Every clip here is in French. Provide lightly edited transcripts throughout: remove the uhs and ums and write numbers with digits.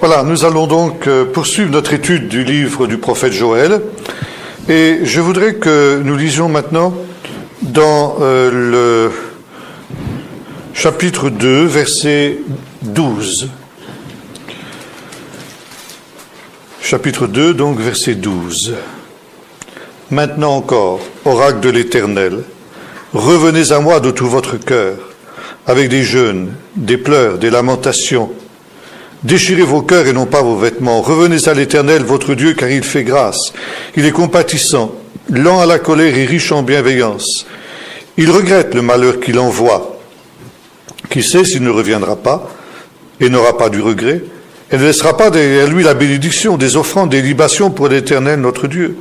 Voilà, nous allons donc poursuivre notre étude du livre du prophète Joël. Et je voudrais que nous lisions maintenant dans le chapitre 2, verset 12. Chapitre 2, donc verset 12. Maintenant encore, oracle de l'Éternel, revenez à moi de tout votre cœur, avec des jeûnes, des pleurs, des lamentations. Déchirez vos cœurs et non pas vos vêtements. Revenez à l'Éternel, votre Dieu, car il fait grâce. Il est compatissant, lent à la colère et riche en bienveillance. Il regrette le malheur qu'il envoie. Qui sait s'il ne reviendra pas et n'aura pas du regret, et ne laissera pas derrière lui la bénédiction des offrandes, des libations pour l'Éternel, notre Dieu.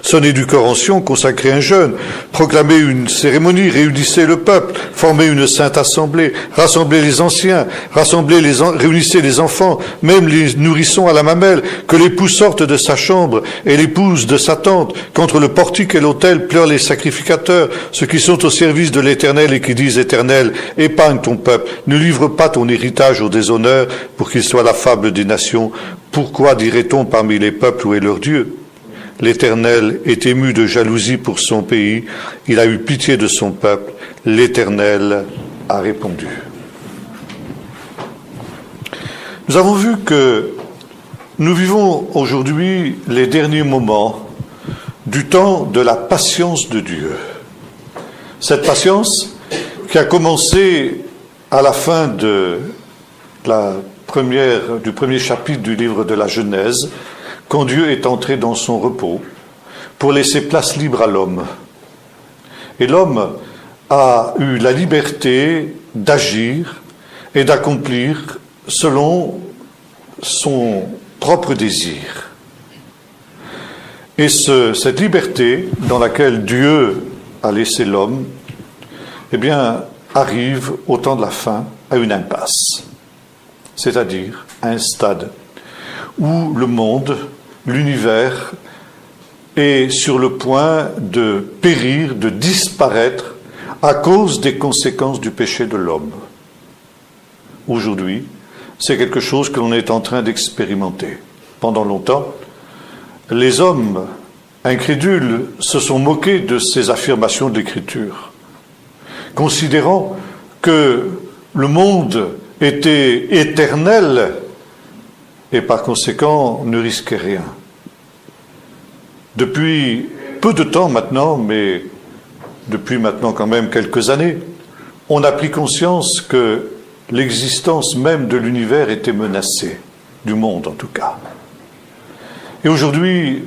Sonnez du cor en Sion, consacrez un jeûne, proclamez une cérémonie, réunissez le peuple, formez une sainte assemblée, rassemblez les anciens, réunissez les enfants, même les nourrissons à la mamelle, que l'époux sorte de sa chambre et l'épouse de sa tente, qu'entre le portique et l'autel pleurent les sacrificateurs, ceux qui sont au service de l'Éternel et qui disent Éternel, épargne ton peuple, ne livre pas ton héritage au déshonneur pour qu'il soit la fable des nations. Pourquoi dirait-on parmi les peuples où est leur Dieu? L'Éternel est ému de jalousie pour son pays, il a eu pitié de son peuple, l'Éternel a répondu. Nous avons vu que nous vivons aujourd'hui les derniers moments du temps de la patience de Dieu. Cette patience qui a commencé à la fin du premier chapitre du livre de la Genèse, quand Dieu est entré dans son repos pour laisser place libre à l'homme. Et l'homme a eu la liberté d'agir et d'accomplir selon son propre désir. Et cette liberté dans laquelle Dieu a laissé l'homme, eh bien, arrive au temps de la fin à une impasse, c'est-à-dire à un stade où le monde, l'univers est sur le point de périr, de disparaître à cause des conséquences du péché de l'homme. Aujourd'hui, c'est quelque chose que l'on est en train d'expérimenter. Pendant longtemps, les hommes incrédules se sont moqués de ces affirmations de l'Écriture, considérant que le monde était éternel et par conséquent ne risquait rien. Depuis peu de temps maintenant, mais depuis maintenant quand même quelques années, on a pris conscience que l'existence même de l'univers était menacée, du monde en tout cas. Et aujourd'hui,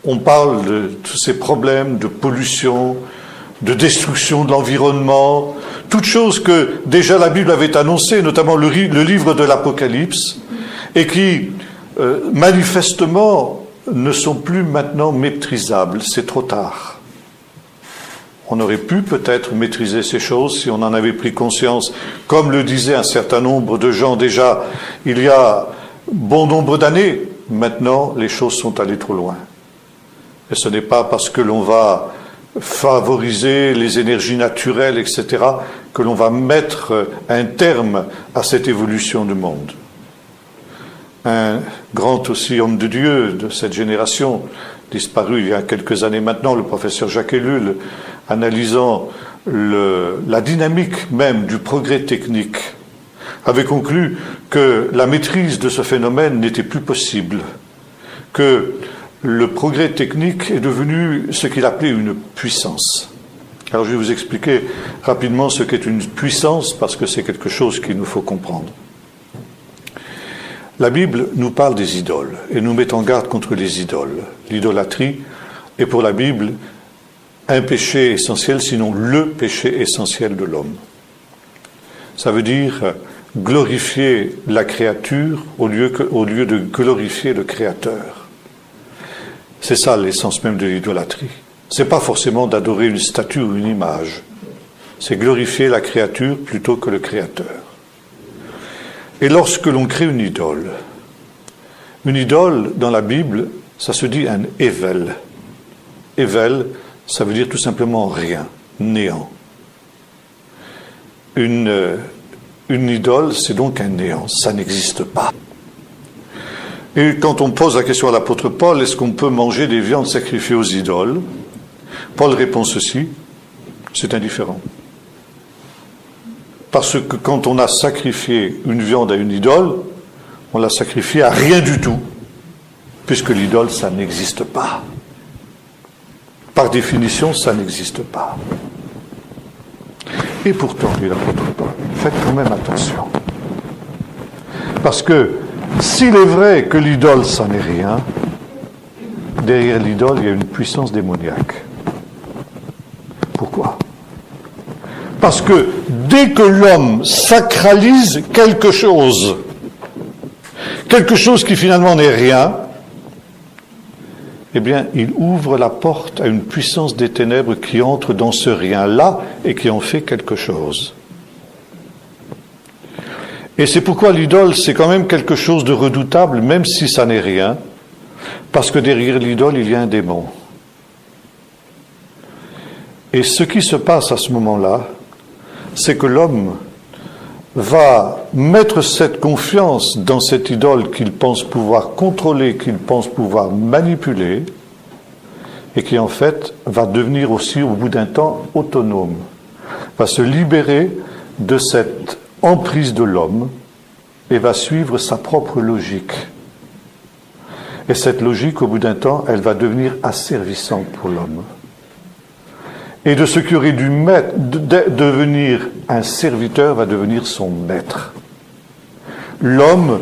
on parle de tous ces problèmes de pollution, de destruction de l'environnement, toutes choses que déjà la Bible avait annoncées, notamment le livre de l'Apocalypse, et qui, manifestement, ne sont plus maintenant maîtrisables. C'est trop tard. On aurait pu peut-être maîtriser ces choses si on en avait pris conscience, comme le disaient un certain nombre de gens déjà il y a bon nombre d'années. Maintenant, les choses sont allées trop loin. Et ce n'est pas parce que l'on va favoriser les énergies naturelles, etc., que l'on va mettre un terme à cette évolution du monde. Un grand aussi homme de Dieu de cette génération, disparu il y a quelques années maintenant, le professeur Jacques Ellul, analysant la dynamique même du progrès technique, avait conclu que la maîtrise de ce phénomène n'était plus possible, que le progrès technique est devenu ce qu'il appelait une puissance. Alors je vais vous expliquer rapidement ce qu'est une puissance, parce que c'est quelque chose qu'il nous faut comprendre. La Bible nous parle des idoles et nous met en garde contre les idoles. L'idolâtrie est pour la Bible un péché essentiel, sinon le péché essentiel de l'homme. Ça veut dire glorifier la créature au lieu de glorifier le Créateur. C'est ça l'essence même de l'idolâtrie. C'est pas forcément d'adorer une statue ou une image. C'est glorifier la créature plutôt que le Créateur. Et lorsque l'on crée une idole dans la Bible, ça se dit un ével. Ével, ça veut dire tout simplement rien, néant. Une idole, c'est donc un néant, ça n'existe pas. Et quand on pose la question à l'apôtre Paul, est-ce qu'on peut manger des viandes sacrifiées aux idoles? Paul répond ceci, c'est indifférent. Parce que quand on a sacrifié une viande à une idole, on l'a sacrifiée à rien du tout, puisque l'idole, ça n'existe pas. Par définition, ça n'existe pas. Et pourtant, dit l'apôtre Paul, faites quand même attention. Parce que s'il est vrai que l'idole, ça n'est rien, derrière l'idole, il y a une puissance démoniaque. Pourquoi? Parce que dès que l'homme sacralise quelque chose qui finalement n'est rien, eh bien, il ouvre la porte à une puissance des ténèbres qui entre dans ce rien-là et qui en fait quelque chose. Et c'est pourquoi l'idole, c'est quand même quelque chose de redoutable, même si ça n'est rien, parce que derrière l'idole, il y a un démon. Et ce qui se passe à ce moment-là, c'est que l'homme va mettre cette confiance dans cette idole qu'il pense pouvoir contrôler, qu'il pense pouvoir manipuler, et qui en fait va devenir aussi, au bout d'un temps, autonome, va se libérer de cette emprise de l'homme et va suivre sa propre logique. Et cette logique, au bout d'un temps, elle va devenir asservissante pour l'homme. Et de ce qui aurait dû devenir un serviteur va devenir son maître. L'homme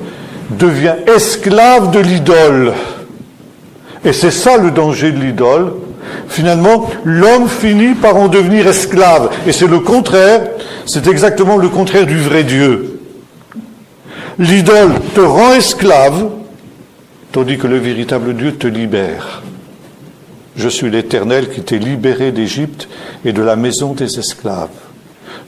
devient esclave de l'idole. Et c'est ça le danger de l'idole. Finalement, l'homme finit par en devenir esclave. Et c'est le contraire, c'est exactement le contraire du vrai Dieu. L'idole te rend esclave, tandis que le véritable Dieu te libère. Je suis l'Éternel qui t'ai libéré d'Égypte et de la maison des esclaves.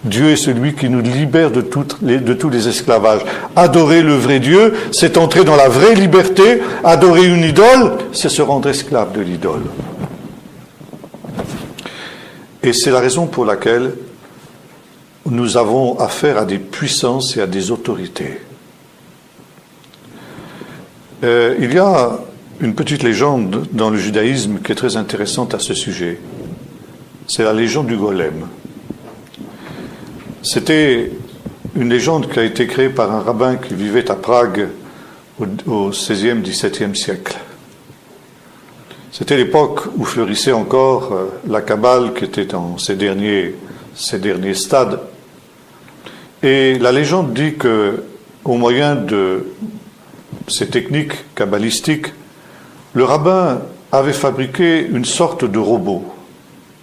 Dieu est celui qui nous libère de tous les esclavages. Adorer le vrai Dieu, c'est entrer dans la vraie liberté. Adorer une idole, c'est se rendre esclave de l'idole. Et c'est la raison pour laquelle nous avons affaire à des puissances et à des autorités. Il y a une petite légende dans le judaïsme qui est très intéressante à ce sujet. C'est la légende du golem. C'était une légende qui a été créée par un rabbin qui vivait à Prague au XVIe, XVIIe siècle. C'était l'époque où fleurissait encore la Kabbale qui était dans ses derniers stades. Et la légende dit que, au moyen de ces techniques kabbalistiques, le rabbin avait fabriqué une sorte de robot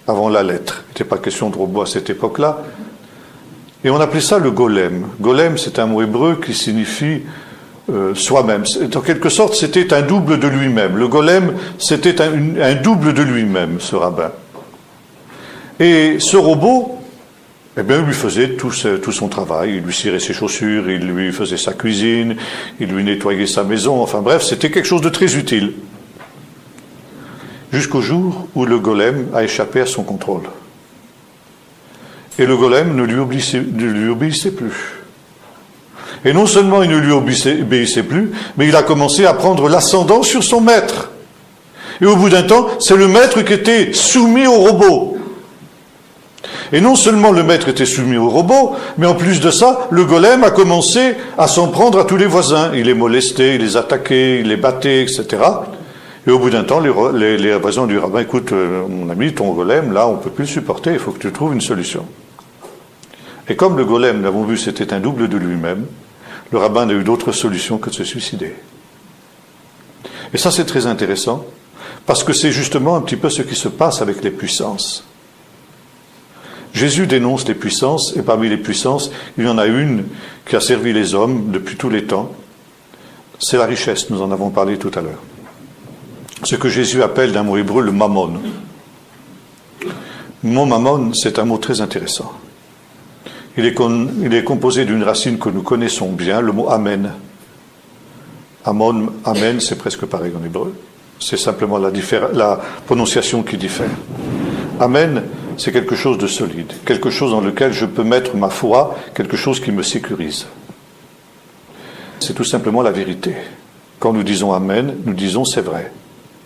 avant la lettre. Il n'était pas question de robot à cette époque-là. Et on appelait ça le golem. Golem, c'est un mot hébreu qui signifie soi-même. En quelque sorte, c'était un double de lui-même. Le golem, c'était un double de lui-même, ce rabbin. Et ce robot, eh bien, il lui faisait tout son travail. Il lui cirait ses chaussures, il lui faisait sa cuisine, il lui nettoyait sa maison. Enfin bref, c'était quelque chose de très utile. Jusqu'au jour où le golem a échappé à son contrôle. Et le golem ne lui obéissait plus. Et non seulement il ne lui obéissait plus, mais il a commencé à prendre l'ascendant sur son maître. Et au bout d'un temps, c'est le maître qui était soumis au robot. Et non seulement le maître était soumis au robot, mais en plus de ça, le golem a commencé à s'en prendre à tous les voisins. Il les molestait, il les attaquait, il les battait, etc. Et au bout d'un temps, les voisins du rabbin, écoute, mon ami, ton golem, là, on ne peut plus le supporter, il faut que tu trouves une solution. Et comme le golem, nous l'avons vu, c'était un double de lui-même, le rabbin n'a eu d'autre solution que de se suicider. Et ça, c'est très intéressant, parce que c'est justement un petit peu ce qui se passe avec les puissances. Jésus dénonce les puissances, et parmi les puissances, il y en a une qui a servi les hommes depuis tous les temps. C'est la richesse, nous en avons parlé tout à l'heure. Ce que Jésus appelle d'un mot hébreu le mammon. Le mot mammon, c'est un mot très intéressant. Il est composé d'une racine que nous connaissons bien, le mot amen. Amen, c'est presque pareil en hébreu. C'est simplement la prononciation qui diffère. Amen, c'est quelque chose de solide, quelque chose dans lequel je peux mettre ma foi, quelque chose qui me sécurise. C'est tout simplement la vérité. quand nous disons Amen, nous disons c'est vrai.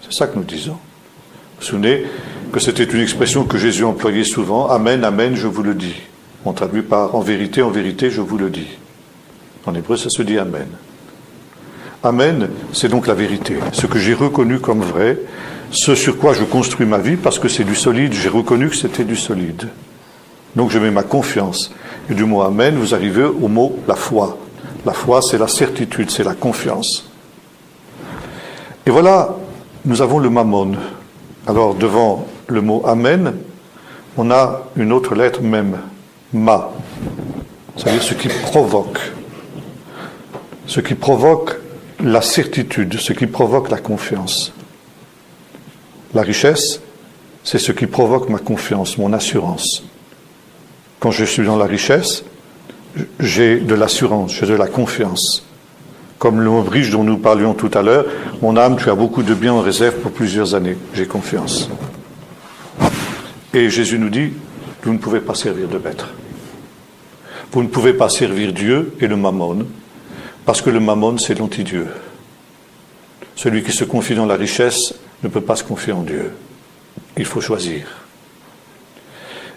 C'est ça que nous disons. Vous vous souvenez que c'était une expression que Jésus employait souvent, Amen, Amen, je vous le dis. On traduit par en vérité, je vous le dis. En hébreu, ça se dit Amen. Amen, c'est donc la vérité. Ce que j'ai reconnu comme vrai, ce sur quoi je construis ma vie, parce que c'est du solide, j'ai reconnu que c'était du solide. Donc je mets ma confiance. Et du mot Amen, vous arrivez au mot la foi. La foi, c'est la certitude, c'est la confiance. Et voilà, nous avons le mammon. Alors devant le mot Amen, on a une autre lettre même, ma. C'est-à-dire ce qui provoque. Ce qui provoque la certitude, ce qui provoque la confiance. La richesse, c'est ce qui provoque ma confiance, mon assurance. Quand je suis dans la richesse, j'ai de l'assurance, j'ai de la confiance. Comme le mot riche dont nous parlions tout à l'heure, mon âme, tu as beaucoup de biens en réserve pour plusieurs années, j'ai confiance. Et Jésus nous dit, vous ne pouvez pas servir de maître. Vous ne pouvez pas servir Dieu et le mammon, parce que le mammon, c'est l'anti-Dieu. Celui qui se confie dans la richesse ne peut pas se confier en Dieu. Il faut choisir.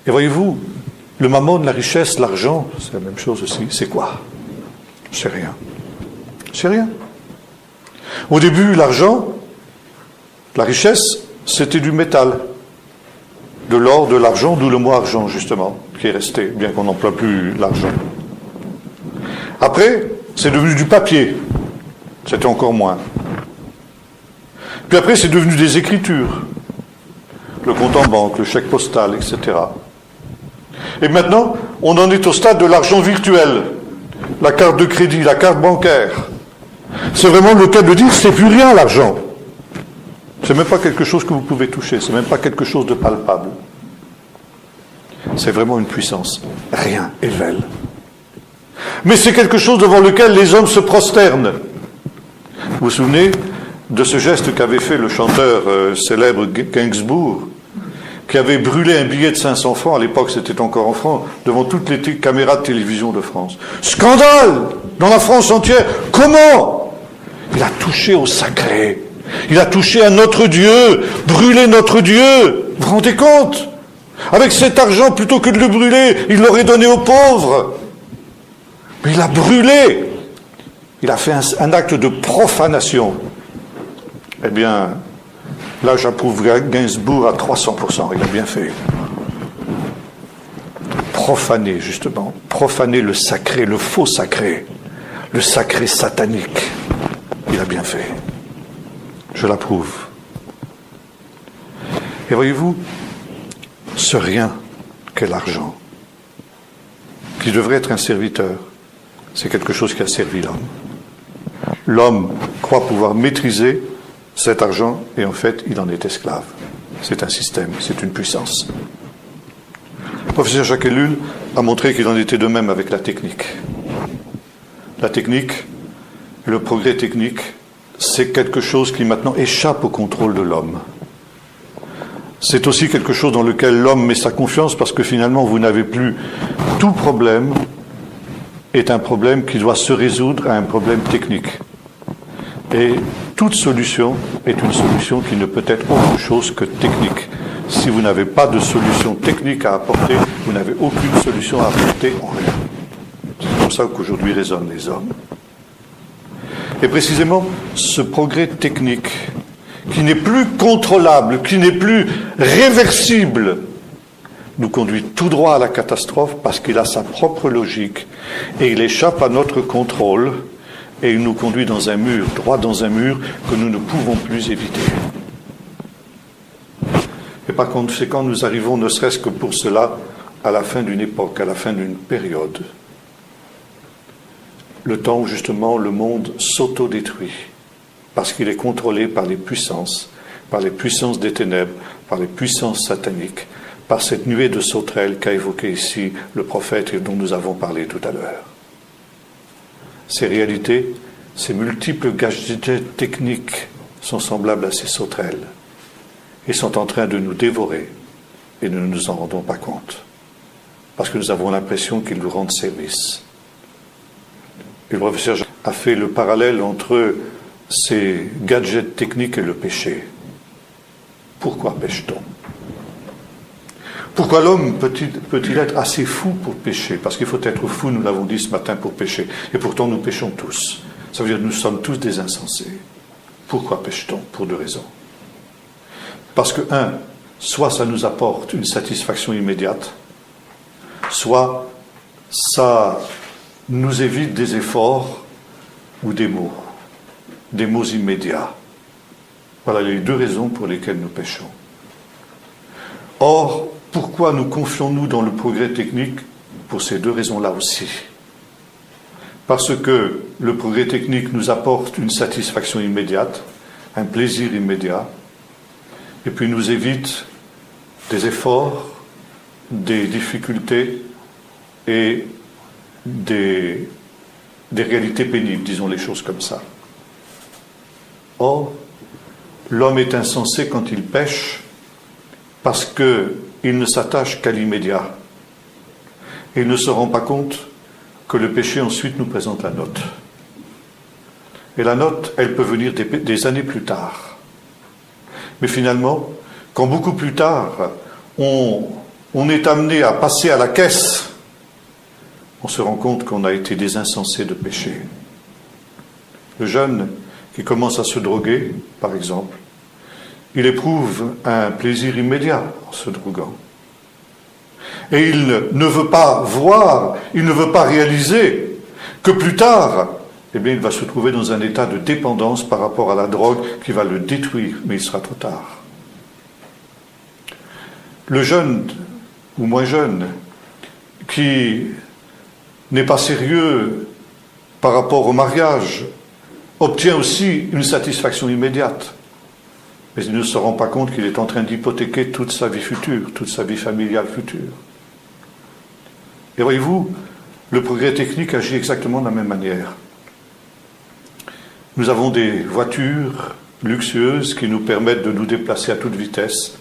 Et voyez-vous, le mammon, la richesse, l'argent, c'est la même chose aussi. C'est quoi? C'est rien. C'est rien. Au début, l'argent, la richesse, c'était du métal. De l'or, de l'argent, d'où le mot argent, justement, qui est resté, bien qu'on n'emploie plus l'argent. Après, c'est devenu du papier. C'était encore moins. Puis après, c'est devenu des écritures. Le compte en banque, le chèque postal, etc. Et maintenant, on en est au stade de l'argent virtuel. La carte de crédit, la carte bancaire. C'est vraiment le cas de dire, c'est plus rien l'argent. C'est même pas quelque chose que vous pouvez toucher, c'est même pas quelque chose de palpable. C'est vraiment une puissance. Rien, Evel. Mais c'est quelque chose devant lequel les hommes se prosternent. Vous vous souvenez de ce geste qu'avait fait le chanteur célèbre Gainsbourg, qui avait brûlé un billet de 500 francs, à l'époque c'était encore en France, devant toutes les caméras de télévision de France. Scandale dans la France entière. Comment? Il a touché au sacré. Il a touché à notre Dieu, brûlé notre Dieu. Vous vous rendez compte? Avec cet argent, plutôt que de le brûler, il l'aurait donné aux pauvres. Mais il a brûlé. Il a fait un acte de profanation. Eh bien, là j'approuve Gainsbourg à 300%. Il a bien fait. Profaner, justement. Profaner le sacré, le faux sacré. Le sacré satanique. Il a bien fait. Je l'approuve. Et voyez-vous, ce rien qu'est l'argent, qui devrait être un serviteur, c'est quelque chose qui a servi l'homme. L'homme croit pouvoir maîtriser cet argent et en fait, il en est esclave. C'est un système, c'est une puissance. Le professeur Jacques Ellul a montré qu'il en était de même avec la technique. La technique, le progrès technique, c'est quelque chose qui maintenant échappe au contrôle de l'homme. C'est aussi quelque chose dans lequel l'homme met sa confiance parce que finalement vous n'avez plus... Tout problème est un problème qui doit se résoudre à un problème technique. Et toute solution est une solution qui ne peut être autre chose que technique. Si vous n'avez pas de solution technique à apporter, vous n'avez aucune solution à apporter en rien. C'est comme ça qu'aujourd'hui raisonnent les hommes. Et précisément, ce progrès technique, qui n'est plus contrôlable, qui n'est plus réversible, nous conduit tout droit à la catastrophe parce qu'il a sa propre logique et il échappe à notre contrôle et il nous conduit dans un mur, droit dans un mur que nous ne pouvons plus éviter. Et par conséquent, nous arrivons, ne serait-ce que pour cela, à la fin d'une époque, à la fin d'une période. Le temps où justement le monde s'autodétruit, parce qu'il est contrôlé par les puissances des ténèbres, par les puissances sataniques, par cette nuée de sauterelles qu'a évoqué ici le prophète et dont nous avons parlé tout à l'heure. Ces réalités, ces multiples gadgets techniques sont semblables à ces sauterelles et sont en train de nous dévorer et nous ne nous en rendons pas compte, parce que nous avons l'impression qu'ils nous rendent service. Et le professeur a fait le parallèle entre ces gadgets techniques et le péché. Pourquoi pêche-t-on? Pourquoi l'homme peut-il être assez fou pour pécher? Parce qu'il faut être fou, nous l'avons dit ce matin, pour pécher. Et pourtant nous péchons tous. Ça veut dire que nous sommes tous des insensés. Pourquoi pêche-t-on? Pour deux raisons. Parce que, soit ça nous apporte une satisfaction immédiate, soit ça nous évite des efforts ou des mots immédiats. Voilà les deux raisons pour lesquelles nous péchons. Or, pourquoi nous confions-nous dans le progrès technique? Pour ces deux raisons-là aussi. Parce que le progrès technique nous apporte une satisfaction immédiate, un plaisir immédiat, et puis nous évite des efforts, des difficultés et des réalités pénibles, disons les choses comme ça. Or, l'homme est insensé quand il pêche parce qu'il ne s'attache qu'à l'immédiat. Et il ne se rend pas compte que le péché ensuite nous présente la note. Et la note, elle peut venir des années plus tard. Mais finalement, quand beaucoup plus tard, on est amené à passer à la caisse, on se rend compte qu'on a été des insensés de péché. Le jeune qui commence à se droguer, par exemple, il éprouve un plaisir immédiat en se droguant. Et il ne veut pas voir, il ne veut pas réaliser que plus tard, eh bien, il va se trouver dans un état de dépendance par rapport à la drogue qui va le détruire, mais il sera trop tard. Le jeune, ou moins jeune, qui n'est pas sérieux par rapport au mariage, obtient aussi une satisfaction immédiate. Mais il ne se rend pas compte qu'il est en train d'hypothéquer toute sa vie future, toute sa vie familiale future. Et voyez-vous, le progrès technique agit exactement de la même manière. Nous avons des voitures luxueuses qui nous permettent de nous déplacer à toute vitesse,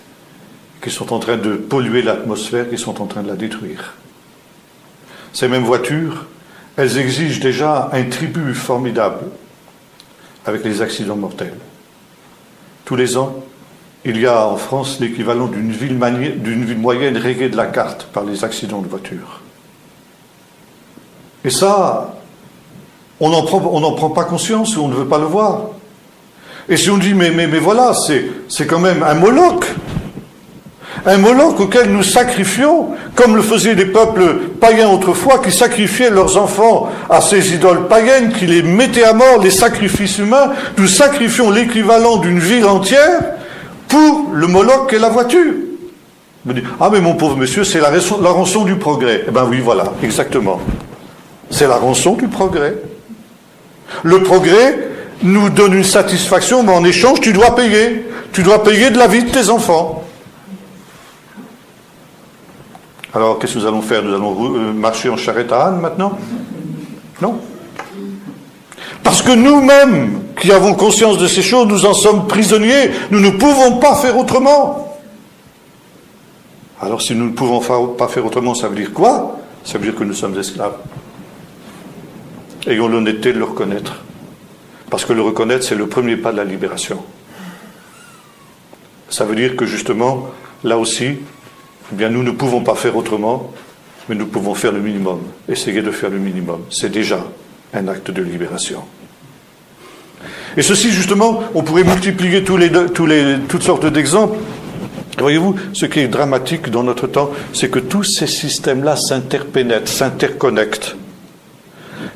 qui sont en train de polluer l'atmosphère, qui sont en train de la détruire. Ces mêmes voitures, elles exigent déjà un tribut formidable avec les accidents mortels. Tous les ans, il y a en France l'équivalent d'une ville moyenne rayée de la carte par les accidents de voiture. Et ça, on n'en prend pas conscience ou on ne veut pas le voir. Et si on dit, mais voilà, c'est quand même un Moloch auquel nous sacrifions, comme le faisaient les peuples païens autrefois, qui sacrifiaient leurs enfants à ces idoles païennes, qui les mettaient à mort, les sacrifices humains. Nous sacrifions l'équivalent d'une ville entière pour le Moloch et la voiture. On me dit, ah mais mon pauvre monsieur, c'est la rançon du progrès. Eh bien oui, voilà, exactement. C'est la rançon du progrès. Le progrès nous donne une satisfaction, mais en échange, tu dois payer. Tu dois payer de la vie de tes enfants. Alors, qu'est-ce que nous allons faire? Nous allons marcher en charrette à âne maintenant? Non. Parce que nous-mêmes, qui avons conscience de ces choses, nous en sommes prisonniers. Nous ne pouvons pas faire autrement. Alors, si nous ne pouvons pas faire autrement, ça veut dire quoi? Ça veut dire que nous sommes esclaves. Ayons l'honnêteté de le reconnaître. Parce que le reconnaître, c'est le premier pas de la libération. Ça veut dire que justement, là aussi, eh bien, nous ne pouvons pas faire autrement, mais nous pouvons faire le minimum. Essayer de faire le minimum. C'est déjà un acte de libération. Et ceci, justement, on pourrait multiplier toutes sortes d'exemples. Voyez-vous, ce qui est dramatique dans notre temps, c'est que tous ces systèmes-là s'interpénètrent, s'interconnectent.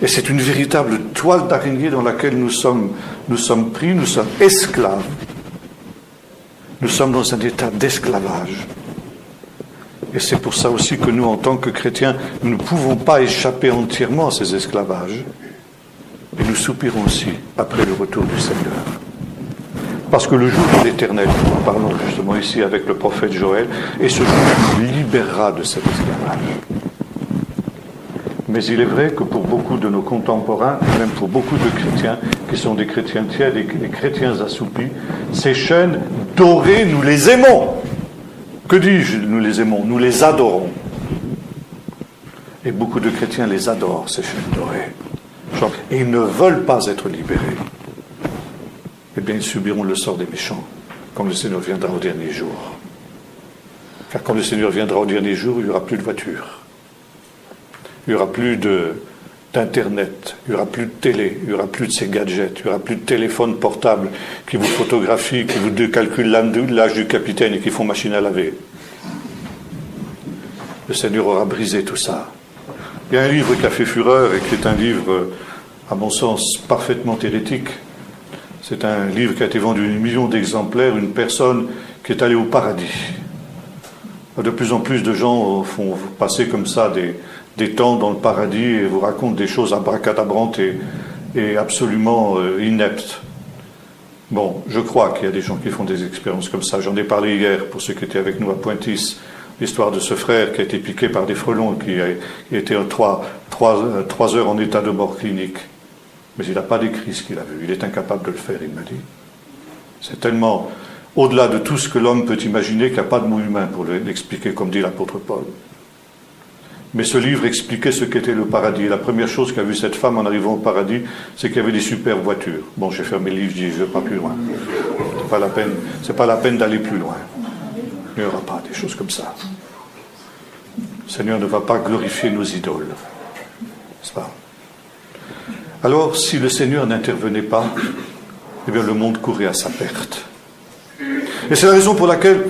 Et c'est une véritable toile d'araignée dans laquelle nous sommes pris, nous sommes esclaves. Nous sommes dans un état d'esclavage. Et c'est pour ça aussi que nous, en tant que chrétiens, nous ne pouvons pas échapper entièrement à ces esclavages. Et nous soupirons aussi après le retour du Seigneur. Parce que le jour de l'Éternel, nous parlons justement ici avec le prophète Joël, et ce jour nous libérera de cet esclavage. Mais il est vrai que pour beaucoup de nos contemporains, et même pour beaucoup de chrétiens, qui sont des chrétiens tièdes et des chrétiens assoupis, ces chaînes dorées, nous les aimons. Que dis-je, nous les aimons? Nous les adorons. Et beaucoup de chrétiens les adorent, ces chaînes dorées. Et ils ne veulent pas être libérés. eh bien ils subiront le sort des méchants, quand le Seigneur viendra au dernier jour. Car quand le Seigneur viendra au dernier jour, il n'y aura plus de voiture. Il n'y aura plus d'Internet, il n'y aura plus de télé, il n'y aura plus de ces gadgets, il n'y aura plus de téléphone portable qui vous photographient, qui vous calculent l'âge du capitaine et qui font machine à laver. Le Seigneur aura brisé tout ça. Il y a un livre qui a fait fureur et qui est un livre, à mon sens, parfaitement hérétique. C'est un livre qui a été vendu 1 million d'exemplaires, une personne qui est allée au paradis. De plus en plus de gens font passer comme ça des temps dans le paradis et vous racontent des choses abracadabrantes et absolument ineptes. Bon, je crois qu'il y a des gens qui font des expériences comme ça. J'en ai parlé hier pour ceux qui étaient avec nous à Pointis. L'histoire de ce frère qui a été piqué par des frelons, qui a été 3 heures en état de mort clinique. Mais il n'a pas décrit ce qu'il a vu. Il est incapable de le faire, il m'a dit. C'est tellement au-delà de tout ce que l'homme peut imaginer qu'il n'y a pas de mot humain pour l'expliquer, comme dit l'apôtre Paul. Mais ce livre expliquait ce qu'était le paradis. Et la première chose qu'a vue cette femme en arrivant au paradis, c'est qu'il y avait des superbes voitures. Bon, j'ai fermé le livre, je dis, je ne vais pas plus loin. C'est pas la peine d'aller plus loin. Il n'y aura pas des choses comme ça. Le Seigneur ne va pas glorifier nos idoles. N'est-ce pas? Alors, si le Seigneur n'intervenait pas, eh bien le monde courait à sa perte. Et c'est la raison pour laquelle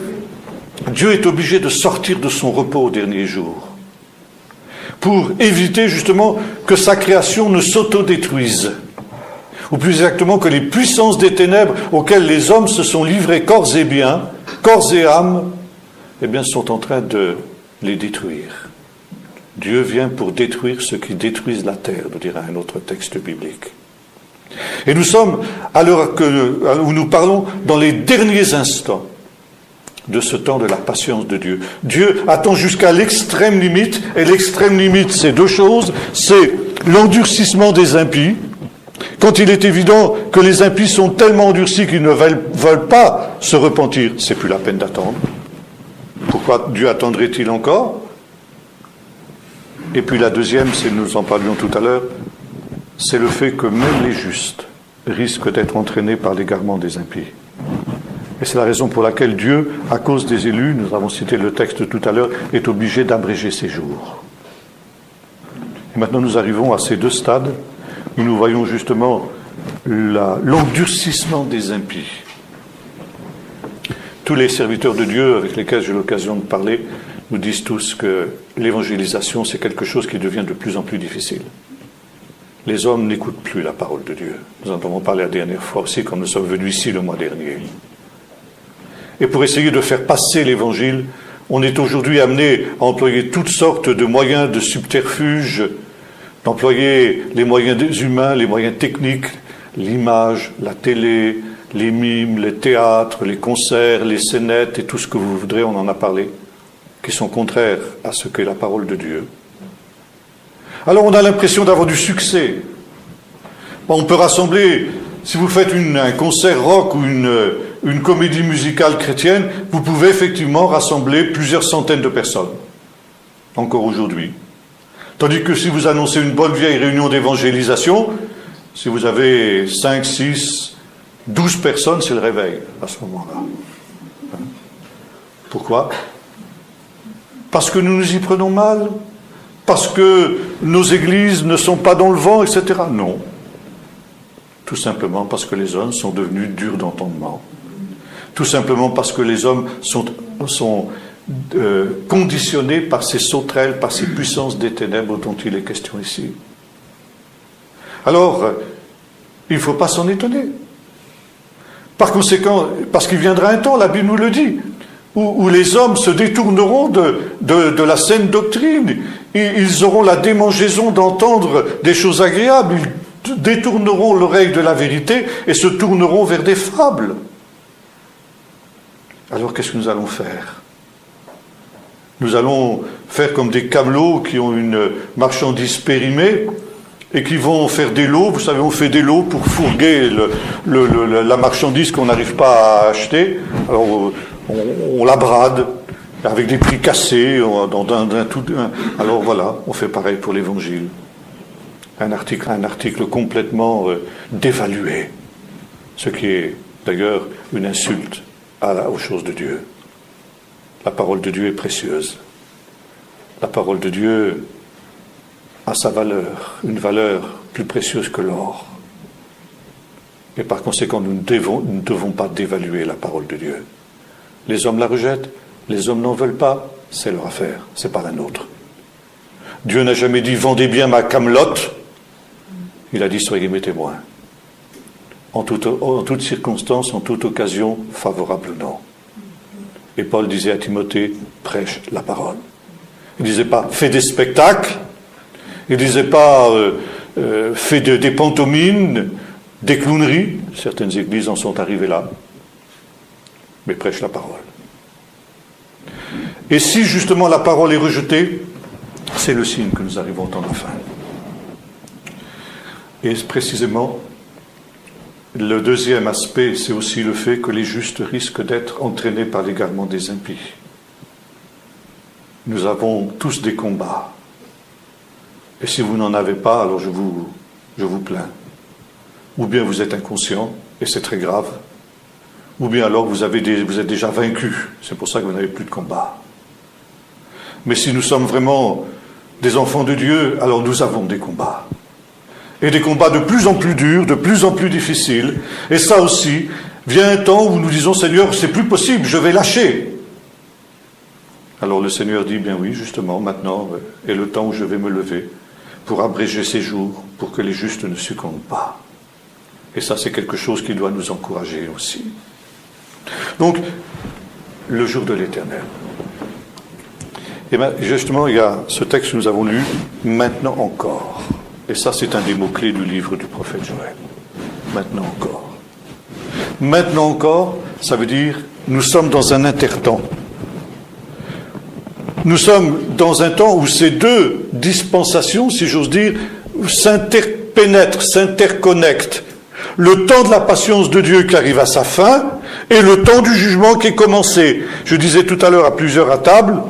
Dieu est obligé de sortir de son repos au dernier jour, pour éviter justement que sa création ne s'autodétruise, ou plus exactement que les puissances des ténèbres auxquelles les hommes se sont livrés corps et âme, eh bien sont en train de les détruire. Dieu vient pour détruire ceux qui détruisent la terre, nous dira un autre texte biblique. Et nous sommes, à l'heure où nous parlons, dans les derniers instants de ce temps de la patience de Dieu. Dieu attend jusqu'à l'extrême limite, et l'extrême limite, c'est 2 choses, c'est l'endurcissement des impies, quand il est évident que les impies sont tellement endurcis qu'ils ne veulent pas se repentir, c'est plus la peine d'attendre. Pourquoi Dieu attendrait-il encore? Et puis la deuxième, nous en parlions tout à l'heure, c'est le fait que même les justes risquent d'être entraînés par l'égarement des impies. Et c'est la raison pour laquelle Dieu, à cause des élus, nous avons cité le texte tout à l'heure, est obligé d'abréger ses jours. Et maintenant nous arrivons à ces 2 stades où nous voyons justement l'endurcissement des impies. Tous les serviteurs de Dieu avec lesquels j'ai l'occasion de parler nous disent tous que l'évangélisation, c'est quelque chose qui devient de plus en plus difficile. Les hommes n'écoutent plus la parole de Dieu. Nous en avons parlé la dernière fois aussi quand nous sommes venus ici le mois dernier. Et pour essayer de faire passer l'évangile, on est aujourd'hui amené à employer toutes sortes de moyens de subterfuge, d'employer les moyens humains, les moyens techniques, l'image, la télé, les mimes, les théâtres, les concerts, les scénettes et tout ce que vous voudrez, on en a parlé, qui sont contraires à ce qu'est la parole de Dieu. Alors on a l'impression d'avoir du succès. Bon, on peut rassembler, si vous faites un concert rock ou une comédie musicale chrétienne, vous pouvez effectivement rassembler plusieurs centaines de personnes, encore aujourd'hui. Tandis que si vous annoncez une bonne vieille réunion d'évangélisation, si vous avez 5, 6, 12 personnes, c'est le réveil à ce moment-là. Pourquoi? Parce que nous nous y prenons mal? Parce que nos églises ne sont pas dans le vent, etc. Non. Tout simplement parce que les hommes sont devenus durs d'entendement. Tout simplement parce que les hommes sont conditionnés par ces sauterelles, par ces puissances des ténèbres dont il est question ici. Alors, il ne faut pas s'en étonner. Par conséquent, parce qu'il viendra un temps, la Bible nous le dit, où les hommes se détourneront de la saine doctrine. Ils auront la démangeaison d'entendre des choses agréables. Ils détourneront l'oreille de la vérité et se tourneront vers des fables. Alors qu'est-ce que nous allons faire? Nous allons faire comme des camelots qui ont une marchandise périmée et qui vont faire des lots. Vous savez, on fait des lots pour fourguer la marchandise qu'on n'arrive pas à acheter. Alors on la brade avec des prix cassés. Alors voilà, on fait pareil pour l'Évangile. Un article complètement dévalué. ce qui est d'ailleurs une insulte aux choses de Dieu. La parole de Dieu est précieuse. La parole de Dieu a sa valeur, une valeur plus précieuse que l'or. Et par conséquent, nous ne devons pas dévaluer la parole de Dieu. Les hommes la rejettent, les hommes n'en veulent pas, c'est leur affaire, c'est pas la nôtre. Dieu n'a jamais dit « vendez bien ma camelote », il a dit « soyez mes témoins ». En toute circonstance, en toute occasion, favorable ou non. Et Paul disait à Timothée « prêche la parole ». Il ne disait pas « fais des spectacles », il ne disait pas « fais des pantomimes », des clowneries. Certaines églises en sont arrivées là. Mais prêche la parole. Et si justement la parole est rejetée, c'est le signe que nous arrivons au temps de la fin. Et précisément, le deuxième aspect, c'est aussi le fait que les justes risquent d'être entraînés par l'égarement des impies. Nous avons tous des combats. Et si vous n'en avez pas, alors je vous plains. Ou bien vous êtes inconscient, et c'est très grave. Ou bien alors vous êtes déjà vaincu. C'est pour ça que vous n'avez plus de combat. Mais si nous sommes vraiment des enfants de Dieu, alors nous avons des combats. Et des combats de plus en plus durs, de plus en plus difficiles. Et ça aussi, vient un temps où nous disons, Seigneur, c'est plus possible, je vais lâcher. Alors le Seigneur dit, bien oui, justement, maintenant est le temps où je vais me lever pour abréger ces jours, pour que les justes ne succombent pas. Et ça, c'est quelque chose qui doit nous encourager aussi. Donc, le jour de l'Éternel. Et bien, justement, il y a ce texte que nous avons lu, maintenant encore. Et ça, c'est un des mots-clés du livre du prophète Joël. Maintenant encore. Maintenant encore, ça veut dire, nous sommes dans un intertemps. Nous sommes dans un temps où ces deux dispensations, si j'ose dire, s'interpénètrent, s'interconnectent. Le temps de la patience de Dieu qui arrive à sa fin et le temps du jugement qui est commencé. Je disais tout à l'heure à plusieurs à table,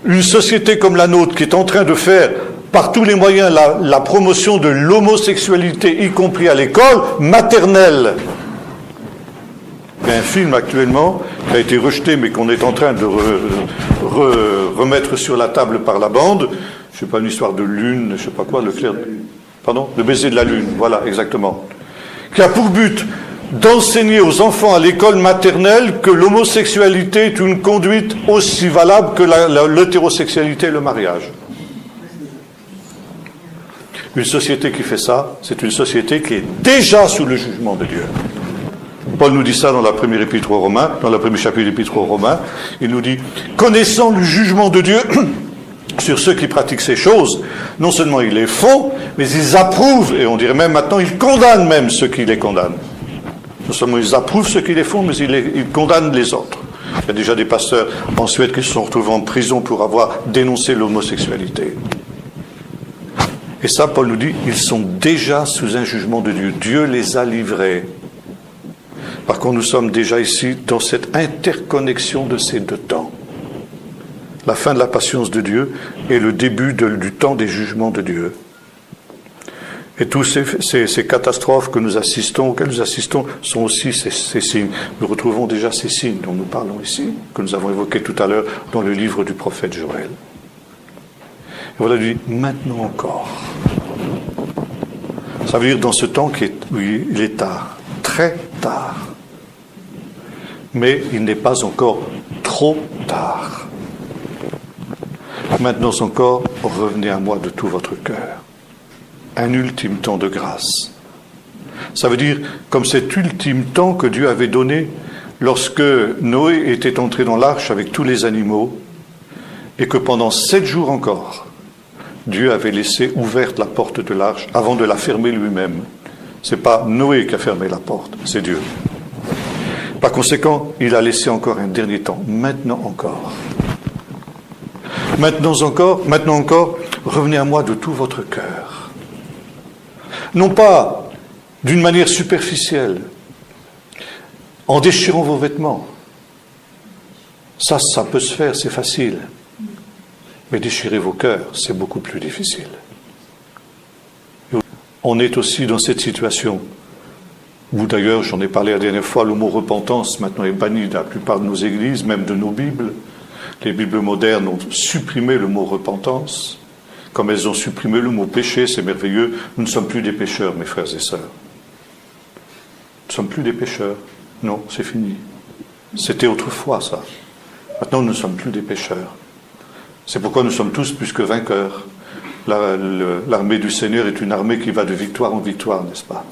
une société comme la nôtre qui est en train de faire par tous les moyens la promotion de l'homosexualité, y compris à l'école maternelle. Il y a un film actuellement qui a été rejeté mais qu'on est en train de remettre sur la table par la bande. Je ne sais pas, une histoire de lune, je ne sais pas quoi, le clair... Pardon ? Le baiser de la lune, voilà, exactement. Qui a pour but d'enseigner aux enfants à l'école maternelle que l'homosexualité est une conduite aussi valable que l'hétérosexualité et le mariage. Une société qui fait ça, c'est une société qui est déjà sous le jugement de Dieu. Paul nous dit ça dans la première épître aux Romains, dans le premier chapitre de l'épître aux Romains. Il nous dit, connaissant le jugement de Dieu sur ceux qui pratiquent ces choses, non seulement ils les font, mais ils approuvent, et on dirait même maintenant, ils condamnent même ceux qui les condamnent. Non seulement ils approuvent ceux qui les font, mais ils condamnent les autres. Il y a déjà des pasteurs en Suède qui se sont retrouvés en prison pour avoir dénoncé l'homosexualité. Et ça, Paul nous dit, ils sont déjà sous un jugement de Dieu. Dieu les a livrés. Par contre, nous sommes déjà ici dans cette interconnexion de ces deux temps. La fin de la patience de Dieu et le début du temps des jugements de Dieu. Et tous ces catastrophes auxquelles nous assistons, sont aussi ces signes. Nous retrouvons déjà ces signes dont nous parlons ici, que nous avons évoqués tout à l'heure dans le livre du prophète Joël. Et voilà, il dit, maintenant encore. Ça veut dire dans ce temps où il est tard, très tard. Mais il n'est pas encore trop tard. Maintenant encore, revenez à moi de tout votre cœur. Un ultime temps de grâce. Ça veut dire, comme cet ultime temps que Dieu avait donné lorsque Noé était entré dans l'arche avec tous les animaux, et que pendant 7 jours encore, Dieu avait laissé ouverte la porte de l'arche avant de la fermer lui-même. Ce n'est pas Noé qui a fermé la porte, c'est Dieu. Par conséquent, il a laissé encore un dernier temps. Maintenant encore. Maintenant encore, revenez à moi de tout votre cœur. Non pas d'une manière superficielle, en déchirant vos vêtements. Ça peut se faire, c'est facile. Mais déchirer vos cœurs, c'est beaucoup plus difficile. On est aussi dans cette situation Ou d'ailleurs, j'en ai parlé la dernière fois, le mot repentance maintenant est banni de la plupart de nos églises, même de nos Bibles. Les Bibles modernes ont supprimé le mot repentance, comme elles ont supprimé le mot péché, c'est merveilleux. Nous ne sommes plus des pécheurs, mes frères et sœurs. Nous ne sommes plus des pécheurs. Non, c'est fini. C'était autrefois, ça. Maintenant, nous ne sommes plus des pécheurs. C'est pourquoi nous sommes tous plus que vainqueurs. L'armée du Seigneur est une armée qui va de victoire en victoire, n'est-ce pas?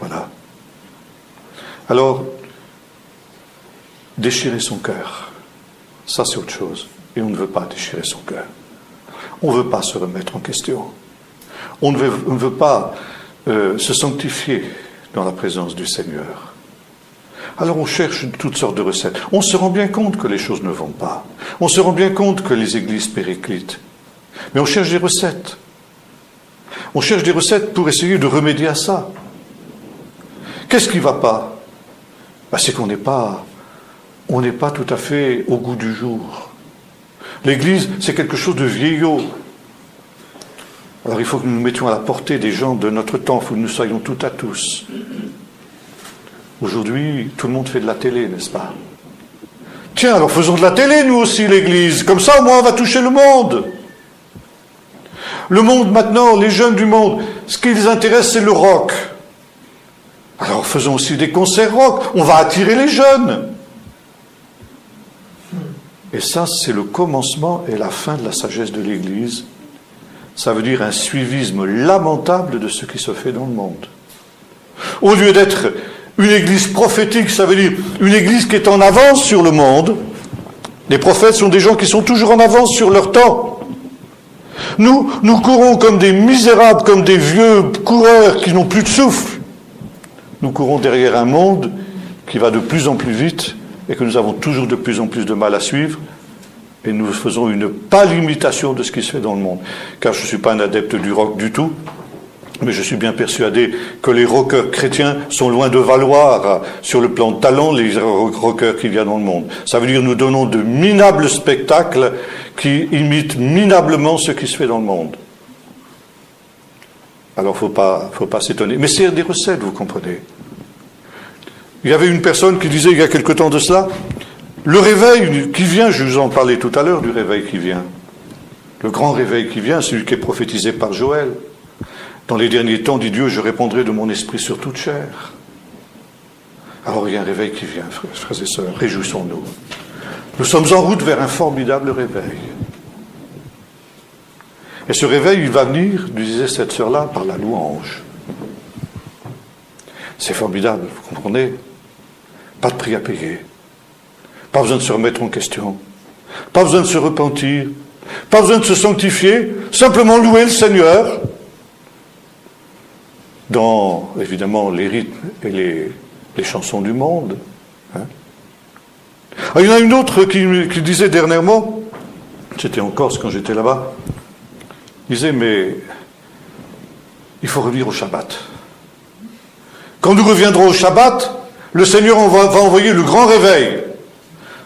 Voilà. Alors, déchirer son cœur, ça c'est autre chose. Et on ne veut pas déchirer son cœur. On ne veut pas se remettre en question. On ne veut pas se sanctifier dans la présence du Seigneur. Alors on cherche toutes sortes de recettes. On se rend bien compte que les choses ne vont pas. On se rend bien compte que les églises périclitent. Mais on cherche des recettes. On cherche des recettes pour essayer de remédier à ça. Qu'est-ce qui ne va pas? C'est qu'on n'est pas tout à fait au goût du jour. L'Église, c'est quelque chose de vieillot. Alors il faut que nous nous mettions à la portée des gens de notre temps, il faut que nous soyons tout à tous. Aujourd'hui, tout le monde fait de la télé, n'est-ce pas? Tiens, alors faisons de la télé, nous aussi, l'Église. Comme ça, au moins, on va toucher le monde. Le monde, maintenant, les jeunes du monde, ce qui les intéresse, c'est le rock. Alors faisons aussi des concerts rock. On va attirer les jeunes. Et ça, c'est le commencement et la fin de la sagesse de l'Église. Ça veut dire un suivisme lamentable de ce qui se fait dans le monde. Au lieu d'être une église prophétique, ça veut dire une église qui est en avance sur le monde. Les prophètes sont des gens qui sont toujours en avance sur leur temps. Nous courons comme des misérables, comme des vieux coureurs qui n'ont plus de souffle. Nous courons derrière un monde qui va de plus en plus vite et que nous avons toujours de plus en plus de mal à suivre. Et nous faisons une pâle imitation de ce qui se fait dans le monde. Car je ne suis pas un adepte du rock du tout. Mais je suis bien persuadé que les rockers chrétiens sont loin de valoir sur le plan de talent les rockers qui viennent dans le monde. Ça veut dire que nous donnons de minables spectacles qui imitent minablement ce qui se fait dans le monde. Alors faut pas s'étonner. Mais c'est des recettes, vous comprenez. Il y avait une personne qui disait il y a quelque temps de cela, le réveil qui vient, je vous en parlais tout à l'heure du réveil qui vient. Le grand réveil qui vient, celui qui est prophétisé par Joël. Dans les derniers temps, dit Dieu, je répondrai de mon esprit sur toute chair. Alors il y a un réveil qui vient, frères et sœurs, réjouissons-nous. Nous sommes en route vers un formidable réveil. Et ce réveil, il va venir, nous disait cette sœur-là, par la louange. C'est formidable, vous comprenez? Pas de prix à payer. Pas besoin de se remettre en question. Pas besoin de se repentir. Pas besoin de se sanctifier. Simplement louer le Seigneur. Dans, évidemment, les rythmes et les chansons du monde. Hein. Il y en a une autre qui disait dernièrement, c'était en Corse quand j'étais là-bas, disait, mais il faut revenir au Shabbat. Quand nous reviendrons au Shabbat, le Seigneur va envoyer le grand réveil.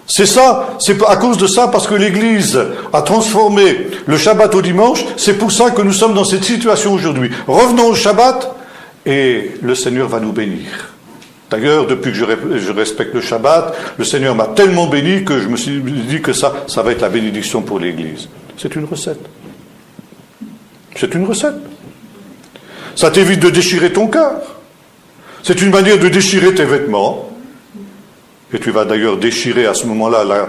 C'est ça, c'est à cause de ça, parce que l'Église a transformé le Shabbat au dimanche, c'est pour ça que nous sommes dans cette situation aujourd'hui. Revenons au Shabbat, et le Seigneur va nous bénir. D'ailleurs, depuis que je respecte le Shabbat, le Seigneur m'a tellement béni que je me suis dit que ça va être la bénédiction pour l'Église. C'est une recette. C'est une recette. Ça t'évite de déchirer ton cœur. C'est une manière de déchirer tes vêtements. Et tu vas d'ailleurs déchirer à ce moment-là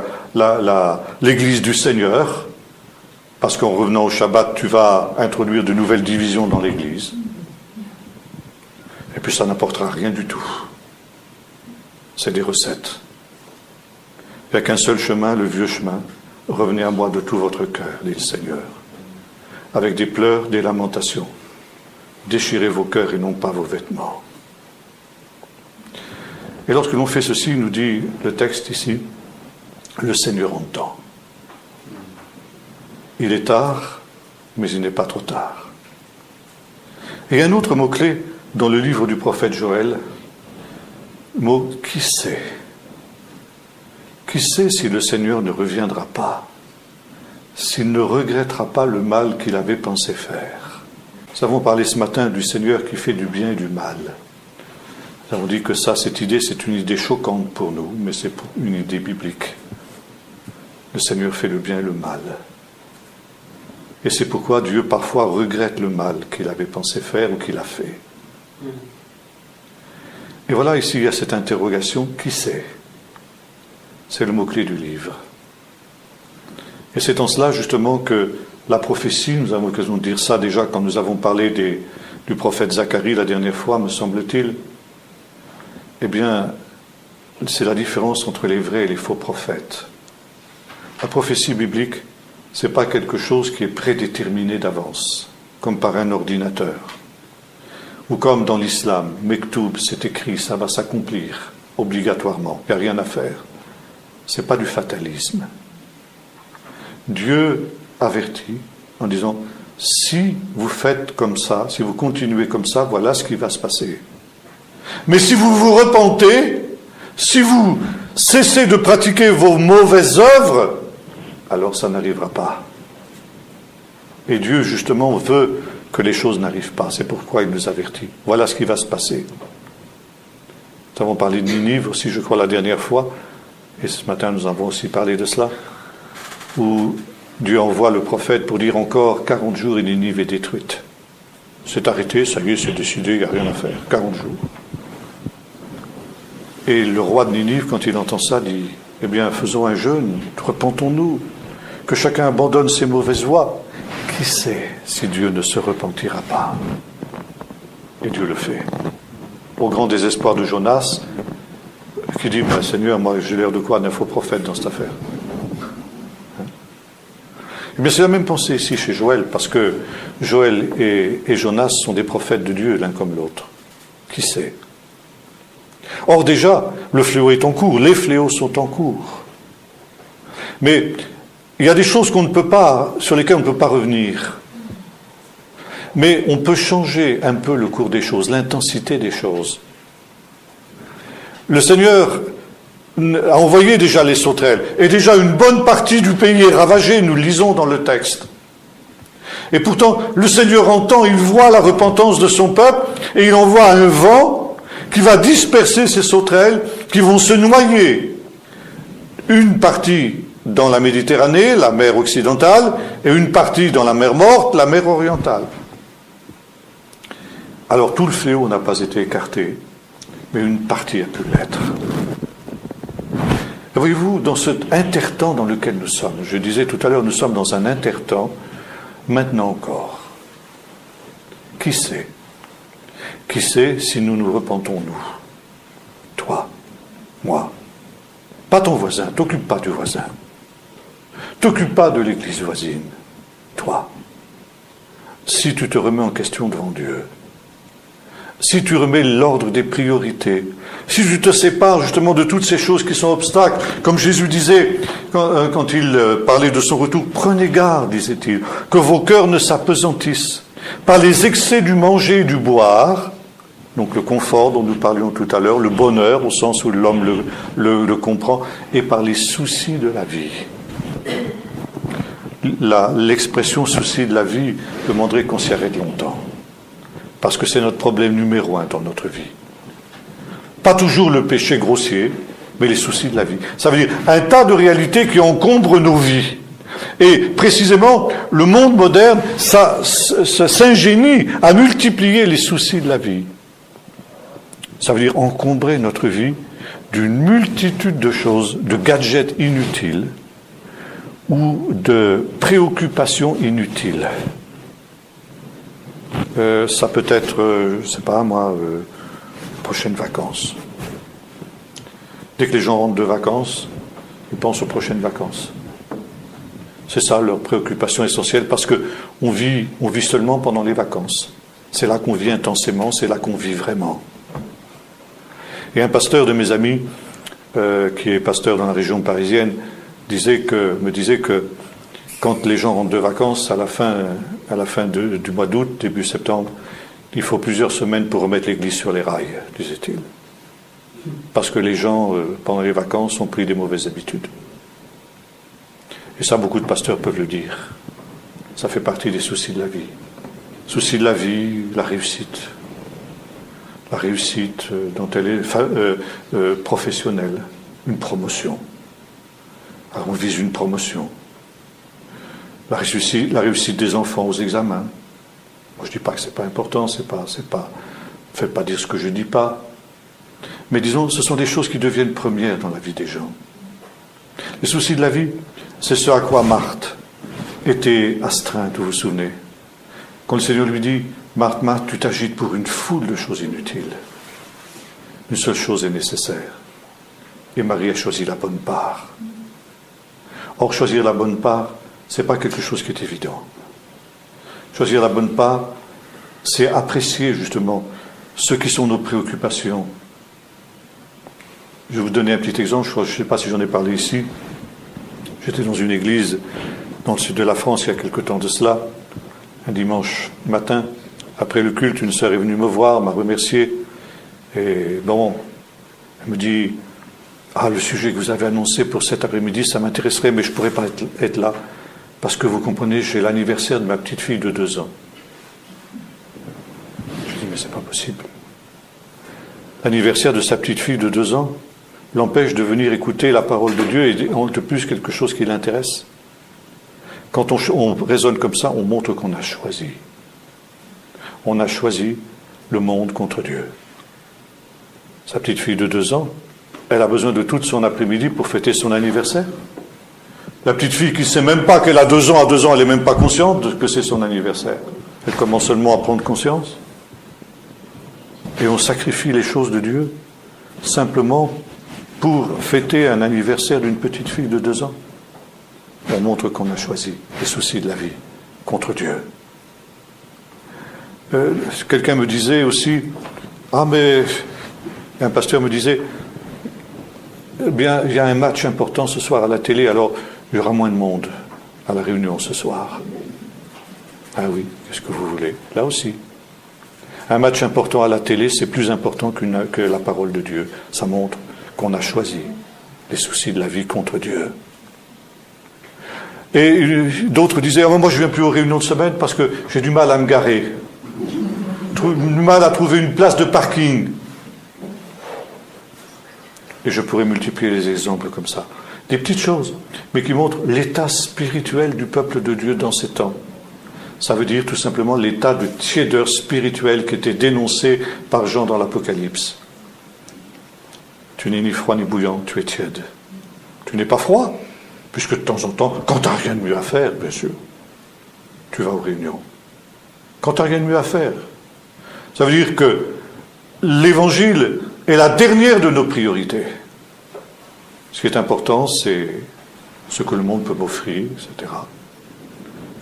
l'Église du Seigneur, parce qu'en revenant au Shabbat, tu vas introduire de nouvelles divisions dans l'Église. Et puis ça n'apportera rien du tout. C'est des recettes. Il n'y a qu'un seul chemin, le vieux chemin. Revenez à moi de tout votre cœur, dit le Seigneur. Avec des pleurs, des lamentations. Déchirez vos cœurs et non pas vos vêtements. Et lorsque l'on fait ceci, nous dit le texte ici, le Seigneur entend. Il est tard, mais il n'est pas trop tard. Et un autre mot-clé dans le livre du prophète Joël, mot « qui sait ». Qui sait si le Seigneur ne reviendra pas, s'il ne regrettera pas le mal qu'il avait pensé faire. Nous avons parlé ce matin du Seigneur qui fait du bien et du mal. Nous avons dit que cette idée, c'est une idée choquante pour nous, mais c'est une idée biblique. Le Seigneur fait le bien et le mal. Et c'est pourquoi Dieu parfois regrette le mal qu'il avait pensé faire ou qu'il a fait. Et voilà, ici, il y a cette interrogation, qui sait? C'est le mot-clé du livre. Et c'est en cela, justement, que la prophétie, nous avons l'occasion de dire ça déjà quand nous avons parlé du prophète Zacharie la dernière fois, me semble-t-il. Eh bien, c'est la différence entre les vrais et les faux prophètes. La prophétie biblique, ce n'est pas quelque chose qui est prédéterminé d'avance, comme par un ordinateur. Ou comme dans l'islam, Mektoub, c'est écrit, ça va s'accomplir, obligatoirement, il n'y a rien à faire. Ce n'est pas du fatalisme. Dieu avertit en disant, si vous faites comme ça, si vous continuez comme ça, voilà ce qui va se passer. Mais si vous vous repentez, si vous cessez de pratiquer vos mauvaises œuvres, alors ça n'arrivera pas. Et Dieu, justement, veut que les choses n'arrivent pas. C'est pourquoi il nous avertit. Voilà ce qui va se passer. Nous avons parlé de Ninive aussi, je crois, la dernière fois, et ce matin nous avons aussi parlé de cela, où Dieu envoie le prophète pour dire encore 40 jours et Ninive est détruite. C'est arrêté, ça y est, c'est décidé, il n'y a rien à faire. 40 jours. Et le roi de Ninive, quand il entend ça, dit, eh bien, faisons un jeûne, repentons-nous, que chacun abandonne ses mauvaises voies. Qui sait si Dieu ne se repentira pas? Et Dieu le fait. Au grand désespoir de Jonas, qui dit, ben, Seigneur, moi j'ai l'air de quoi d'un faux prophète dans cette affaire? Eh bien, c'est la même pensée ici chez Joël, parce que Joël et Jonas sont des prophètes de Dieu, l'un comme l'autre. Qui sait? Or déjà, le fléau est en cours, les fléaux sont en cours. Mais il y a des choses qu'on ne peut pas, sur lesquelles on ne peut pas revenir. Mais on peut changer un peu le cours des choses, l'intensité des choses. Le Seigneur a envoyé déjà les sauterelles, et déjà une bonne partie du pays est ravagée, nous le lisons dans le texte. Et pourtant, le Seigneur entend, il voit la repentance de son peuple, et il envoie un vent qui va disperser ces sauterelles, qui vont se noyer. Une partie dans la Méditerranée, la mer occidentale, et une partie dans la mer Morte, la mer orientale. Alors tout le fléau n'a pas été écarté, mais une partie a pu l'être. Voyez-vous, dans cet intertemps dans lequel nous sommes, je disais tout à l'heure, nous sommes dans un intertemps, maintenant encore. Qui sait? Qui sait si nous nous repentons, nous? Toi, moi. Pas ton voisin, t'occupe pas du voisin. T'occupe pas de l'église voisine. Toi. Si tu te remets en question devant Dieu, si tu remets l'ordre des priorités, si tu te sépares justement de toutes ces choses qui sont obstacles, comme Jésus disait quand il parlait de son retour, prenez garde, disait-il, que vos cœurs ne s'apesantissent par les excès du manger et du boire, donc le confort dont nous parlions tout à l'heure, le bonheur au sens où l'homme le comprend, et par les soucis de la vie. L'expression souci de la vie demanderait qu'on s'y arrête longtemps. Parce que c'est notre problème numéro 1 dans notre vie. Pas toujours le péché grossier, mais les soucis de la vie. Ça veut dire un tas de réalités qui encombrent nos vies. Et précisément, le monde moderne, ça s'ingénie à multiplier les soucis de la vie. Ça veut dire encombrer notre vie d'une multitude de choses, de gadgets inutiles ou de préoccupations inutiles. Ça peut être, je ne sais pas moi, prochaines vacances. Dès que les gens rentrent de vacances, ils pensent aux prochaines vacances. C'est ça leur préoccupation essentielle, parce qu'on vit seulement pendant les vacances. C'est là qu'on vit intensément, c'est là qu'on vit vraiment. Et un pasteur de mes amis, qui est pasteur dans la région parisienne, me disait que quand les gens rentrent de vacances, à la fin du mois d'août, début septembre, il faut plusieurs semaines pour remettre l'église sur les rails, disait-il. Parce que les gens, pendant les vacances, ont pris des mauvaises habitudes. Et ça, beaucoup de pasteurs peuvent le dire. Ça fait partie des soucis de la vie. Soucis de la vie, la réussite. la réussite dont elle est professionnelle, une promotion. Alors on vise une promotion. La réussite des enfants aux examens. Moi je ne dis pas que ce n'est pas important, faites pas dire ce que je ne dis pas. Mais disons, ce sont des choses qui deviennent premières dans la vie des gens. Les soucis de la vie, c'est ce à quoi Marthe était astreinte, vous vous souvenez. Quand le Seigneur lui dit, Marthe, Marthe, tu t'agites pour une foule de choses inutiles. Une seule chose est nécessaire. Et Marie a choisi la bonne part. Or, choisir la bonne part, ce n'est pas quelque chose qui est évident. Choisir la bonne part, c'est apprécier justement ce qui sont nos préoccupations. Je vais vous donner un petit exemple, je ne sais pas si j'en ai parlé ici. J'étais dans une église dans le sud de la France il y a quelque temps de cela. Un dimanche matin, après le culte, une sœur est venue me voir, m'a remercié. Et bon, elle me dit, le sujet que vous avez annoncé pour cet après-midi, ça m'intéresserait, mais je ne pourrais pas être là. Parce que vous comprenez, j'ai l'anniversaire de ma petite fille de 2 ans. Je dis, mais c'est pas possible. L'anniversaire de sa petite fille de 2 ans l'empêche de venir écouter la parole de Dieu et de plus quelque chose qui l'intéresse. Quand on raisonne comme ça, on montre qu'on a choisi. On a choisi le monde contre Dieu. Sa petite fille de 2 ans, elle a besoin de tout son après-midi pour fêter son anniversaire. La petite fille qui ne sait même pas qu'elle a 2 ans, à 2 ans, elle n'est même pas consciente que c'est son anniversaire. Elle commence seulement à prendre conscience. Et on sacrifie les choses de Dieu simplement pour fêter un anniversaire d'une petite fille de 2 ans. On montre qu'on a choisi les soucis de la vie contre Dieu. Quelqu'un me disait aussi, mais un pasteur me disait, bien, il y a un match important ce soir à la télé, alors il y aura moins de monde à la réunion ce soir. Ah oui, qu'est-ce que vous voulez? Là aussi. Un match important à la télé, c'est plus important que la parole de Dieu. Ça montre qu'on a choisi les soucis de la vie contre Dieu. Et d'autres disaient, moi je ne viens plus aux réunions de semaine parce que j'ai du mal à me garer. Du mal à trouver une place de parking. Et je pourrais multiplier les exemples comme ça. Des petites choses, mais qui montrent l'état spirituel du peuple de Dieu dans ces temps. Ça veut dire tout simplement l'état de tiédeur spirituelle qui était dénoncé par Jean dans l'Apocalypse. Tu n'es ni froid ni bouillant, tu es tiède. Tu n'es pas froid, puisque de temps en temps, quand tu n'as rien de mieux à faire, bien sûr, tu vas aux réunions. Quand tu n'as rien de mieux à faire. Ça veut dire que l'évangile est la dernière de nos priorités. Ce qui est important, c'est ce que le monde peut m'offrir, etc.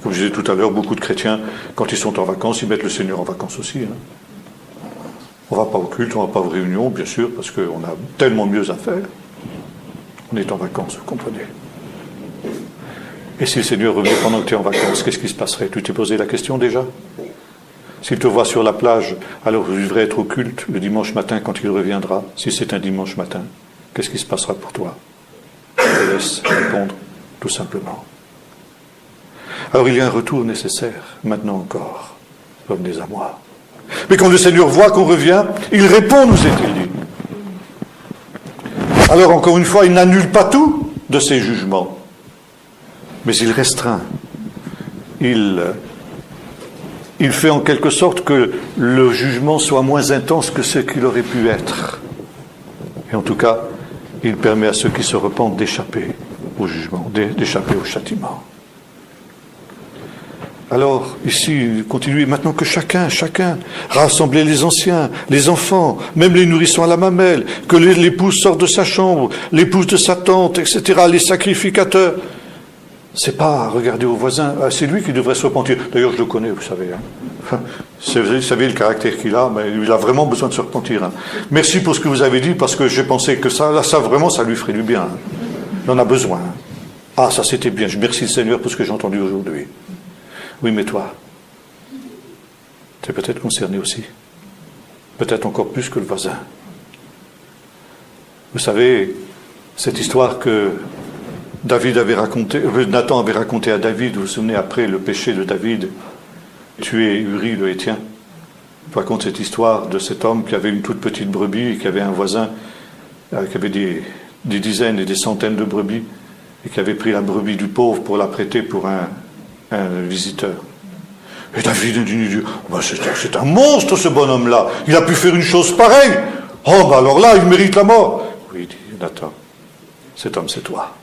Comme je disais tout à l'heure, beaucoup de chrétiens, quand ils sont en vacances, ils mettent le Seigneur en vacances aussi. On ne va pas au culte, on ne va pas aux réunions, bien sûr, parce qu'on a tellement mieux à faire. On est en vacances, vous comprenez. Et si le Seigneur revenait pendant que tu es en vacances, qu'est-ce qui se passerait? Tu t'es posé la question déjà? S'il te voit sur la plage, alors tu devrais être au culte le dimanche matin quand il reviendra, si c'est un dimanche matin. Qu'est-ce qui se passera pour toi? Je te laisse répondre, tout simplement. Alors il y a un retour nécessaire, maintenant encore. Revenez à moi. Mais quand le Seigneur voit qu'on revient, il répond, nous est-il dit. Alors encore une fois, il n'annule pas tout de ses jugements, mais il restreint. Il fait en quelque sorte que le jugement soit moins intense que ce qu'il aurait pu être. Et en tout cas, il permet à ceux qui se repentent d'échapper au jugement, d'échapper au châtiment. Alors, ici, il continue, maintenant que chacun, rassemblez les anciens, les enfants, même les nourrissons à la mamelle, que l'épouse sorte de sa chambre, l'épouse de sa tante, etc., les sacrificateurs. C'est pas regarder au voisin, c'est lui qui devrait se repentir. D'ailleurs, je le connais, vous savez. Vous savez le caractère qu'il a, mais il a vraiment besoin de se repentir. Merci pour ce que vous avez dit, parce que j'ai pensé que ça vraiment, ça lui ferait du bien. Il en a besoin. Ah, ça c'était bien. Je remercie le Seigneur pour ce que j'ai entendu aujourd'hui. Oui, mais toi, tu es peut-être concerné aussi. Peut-être encore plus que le voisin. Vous savez, cette histoire que Nathan avait raconté à David, vous vous souvenez, après le péché de David, tuer Uri le Héthien. Je raconte cette histoire de cet homme qui avait une toute petite brebis et qui avait un voisin qui avait des dizaines et des centaines de brebis et qui avait pris la brebis du pauvre pour la prêter pour un visiteur. Et David a dit, oh, c'est un monstre ce bonhomme-là, il a pu faire une chose pareille. Oh, ben alors là, il mérite la mort. Oui, il dit, Nathan, cet homme c'est toi.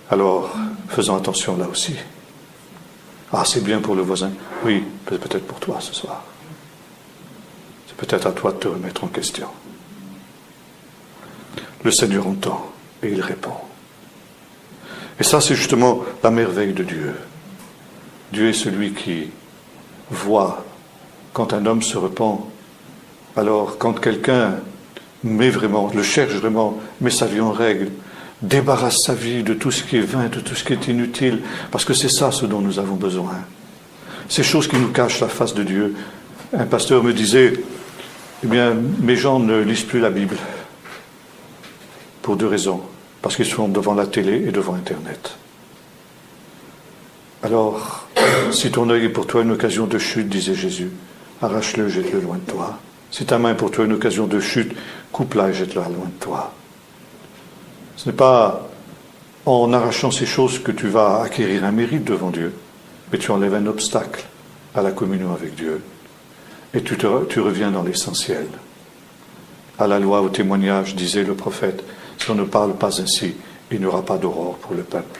Alors, faisons attention là aussi. Ah, c'est bien pour le voisin. Oui, peut-être pour toi ce soir. C'est peut-être à toi de te remettre en question. Le Seigneur entend et il répond. Et ça, c'est justement la merveille de Dieu. Dieu est celui qui voit quand un homme se repent. Alors, quand quelqu'un le cherche vraiment, met sa vie en règle, débarrasse sa vie de tout ce qui est vain, de tout ce qui est inutile, parce que c'est ça ce dont nous avons besoin. Ces choses qui nous cachent la face de Dieu. Un pasteur me disait, eh bien, mes gens ne lisent plus la Bible. Pour deux raisons. Parce qu'ils sont devant la télé et devant Internet. Alors, si ton œil est pour toi une occasion de chute, disait Jésus, arrache-le, jette-le loin de toi. Si ta main est pour toi une occasion de chute, coupe-la et jette-la loin de toi. Ce n'est pas en arrachant ces choses que tu vas acquérir un mérite devant Dieu, mais tu enlèves un obstacle à la communion avec Dieu. Et tu reviens dans l'essentiel. À la loi, au témoignage, disait le prophète, si on ne parle pas ainsi, il n'y aura pas d'aurore pour le peuple.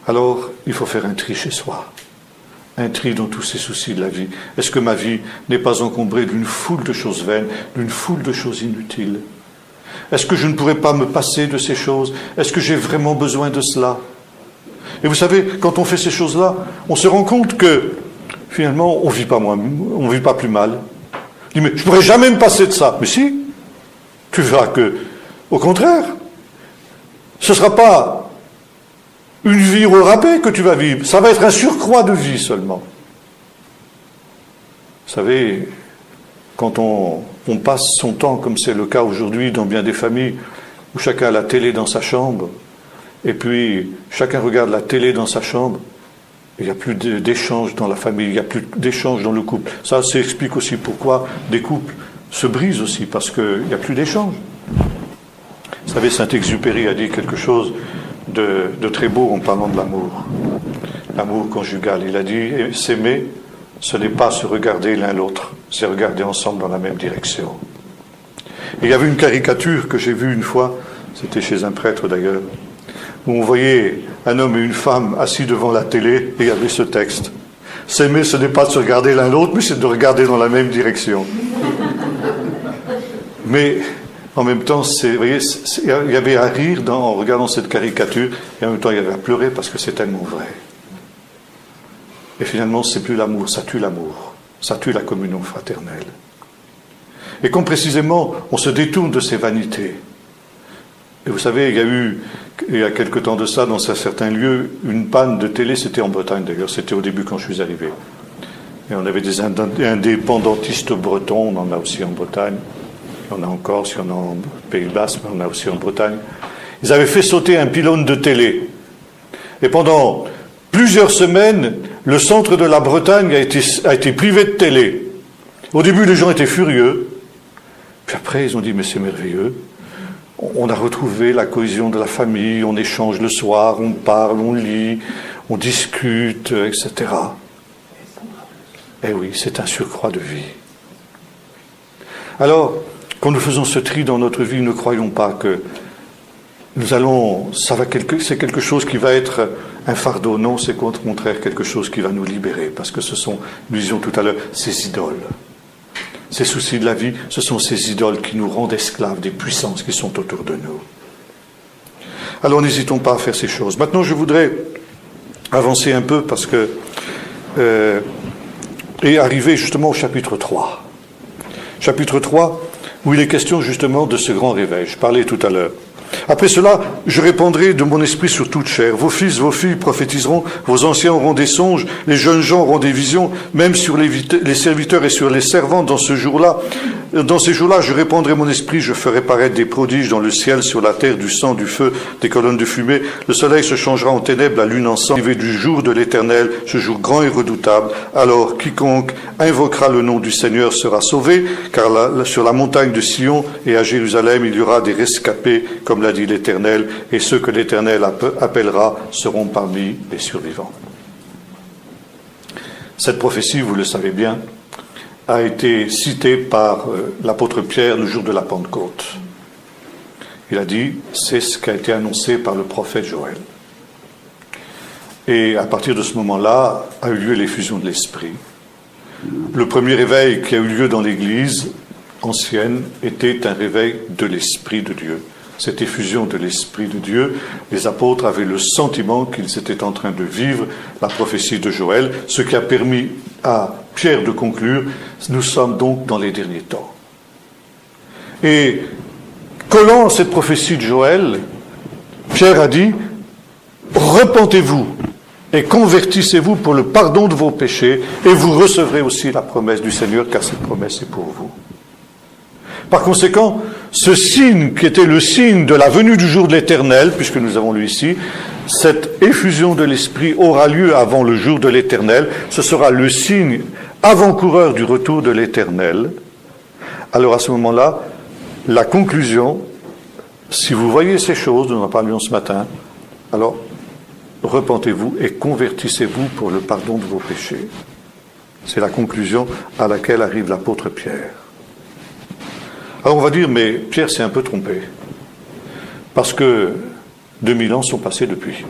Alors, il faut faire un tri chez soi. Un tri dans tous ces soucis de la vie. Est-ce que ma vie n'est pas encombrée d'une foule de choses vaines, d'une foule de choses inutiles? Est-ce que je ne pourrais pas me passer de ces choses? Est-ce que j'ai vraiment besoin de cela? Et vous savez, quand on fait ces choses-là, on se rend compte que, finalement, on ne vit pas plus mal. Je dis, mais je ne pourrais jamais me passer de ça. Mais si, tu verras que, au contraire, ce ne sera pas une vie au rabais que tu vas vivre, ça va être un surcroît de vie seulement. Vous savez, quand on passe son temps, comme c'est le cas aujourd'hui dans bien des familles, où chacun a la télé dans sa chambre, et puis chacun regarde la télé dans sa chambre, il n'y a plus d'échange dans la famille, il n'y a plus d'échange dans le couple. Ça explique aussi pourquoi des couples se brisent aussi, parce qu'il n'y a plus d'échange. Vous savez, Saint-Exupéry a dit quelque chose de très beau en parlant de l'amour. L'amour conjugal. Il a dit, s'aimer, ce n'est pas se regarder l'un l'autre, c'est regarder ensemble dans la même direction. Et il y avait une caricature que j'ai vue une fois, c'était chez un prêtre d'ailleurs, où on voyait un homme et une femme assis devant la télé, et il y avait ce texte. S'aimer, ce n'est pas de se regarder l'un l'autre, mais c'est de regarder dans la même direction. Mais en même temps, vous voyez, il y avait à rire en regardant cette caricature, et en même temps il y avait à pleurer parce que c'est tellement vrai. Et finalement, c'est plus l'amour, ça tue la communion fraternelle. Et comme précisément, on se détourne de ces vanités. Et vous savez, il y a quelque temps de ça, dans certains lieux, une panne de télé, c'était en Bretagne d'ailleurs, c'était au début quand je suis arrivé. Et on avait des indépendantistes bretons, on en a aussi en Bretagne. On a en Corse, on a en Pays Basque, mais on a aussi en Bretagne. Ils avaient fait sauter un pylône de télé. Et pendant plusieurs semaines, le centre de la Bretagne a été privé de télé. Au début, les gens étaient furieux. Puis après, ils ont dit, mais c'est merveilleux. On a retrouvé la cohésion de la famille, on échange le soir, on parle, on lit, on discute, etc. Eh oui, c'est un surcroît de vie. Alors, quand nous faisons ce tri dans notre vie, ne croyons pas que c'est quelque chose qui va être un fardeau. Non, c'est au contraire quelque chose qui va nous libérer, parce que ce sont, nous disions tout à l'heure, ces idoles. Ces soucis de la vie, ce sont ces idoles qui nous rendent esclaves des puissances qui sont autour de nous. Alors n'hésitons pas à faire ces choses. Maintenant, je voudrais avancer un peu parce que et arriver justement au chapitre 3. Chapitre 3, où il est question justement de ce grand réveil. Je parlais tout à l'heure. Après cela, je répandrai de mon esprit sur toute chair. Vos fils, vos filles prophétiseront, vos anciens auront des songes, les jeunes gens auront des visions, même sur les serviteurs et sur les servantes dans ce jour-là. Dans ces jours-là, je répandrai mon esprit, je ferai paraître des prodiges dans le ciel, sur la terre, du sang, du feu, des colonnes de fumée. Le soleil se changera en ténèbres, la lune en sang. Arrivé du jour de l'Éternel, ce jour grand et redoutable. Alors, quiconque invoquera le nom du Seigneur sera sauvé, car sur la montagne de Sion et à Jérusalem, il y aura des rescapés, comme l'a dit l'Éternel, et ceux que l'Éternel appellera seront parmi les survivants. Cette prophétie, vous le savez bien, a été citée par l'apôtre Pierre le jour de la Pentecôte. Il a dit, c'est ce qui a été annoncé par le prophète Joël. Et à partir de ce moment-là, a eu lieu l'effusion de l'Esprit. Le premier réveil qui a eu lieu dans l'Église ancienne était un réveil de l'Esprit de Dieu. Cette effusion de l'Esprit de Dieu, les apôtres avaient le sentiment qu'ils étaient en train de vivre la prophétie de Joël, ce qui a permis à Pierre de conclure, nous sommes donc dans les derniers temps. Et collant cette prophétie de Joël, Pierre a dit, repentez-vous et convertissez-vous pour le pardon de vos péchés, et vous recevrez aussi la promesse du Seigneur, car cette promesse est pour vous. Par conséquent, ce signe qui était le signe de la venue du jour de l'Éternel, puisque nous avons lu ici, cette effusion de l'Esprit aura lieu avant le jour de l'Éternel, ce sera le signe avant-coureur du retour de l'Éternel. Alors à ce moment-là, la conclusion, si vous voyez ces choses, nous en parlions ce matin, alors repentez-vous et convertissez-vous pour le pardon de vos péchés. C'est la conclusion à laquelle arrive l'apôtre Pierre. Alors on va dire, mais Pierre s'est un peu trompé, parce que 2000 ans sont passés depuis,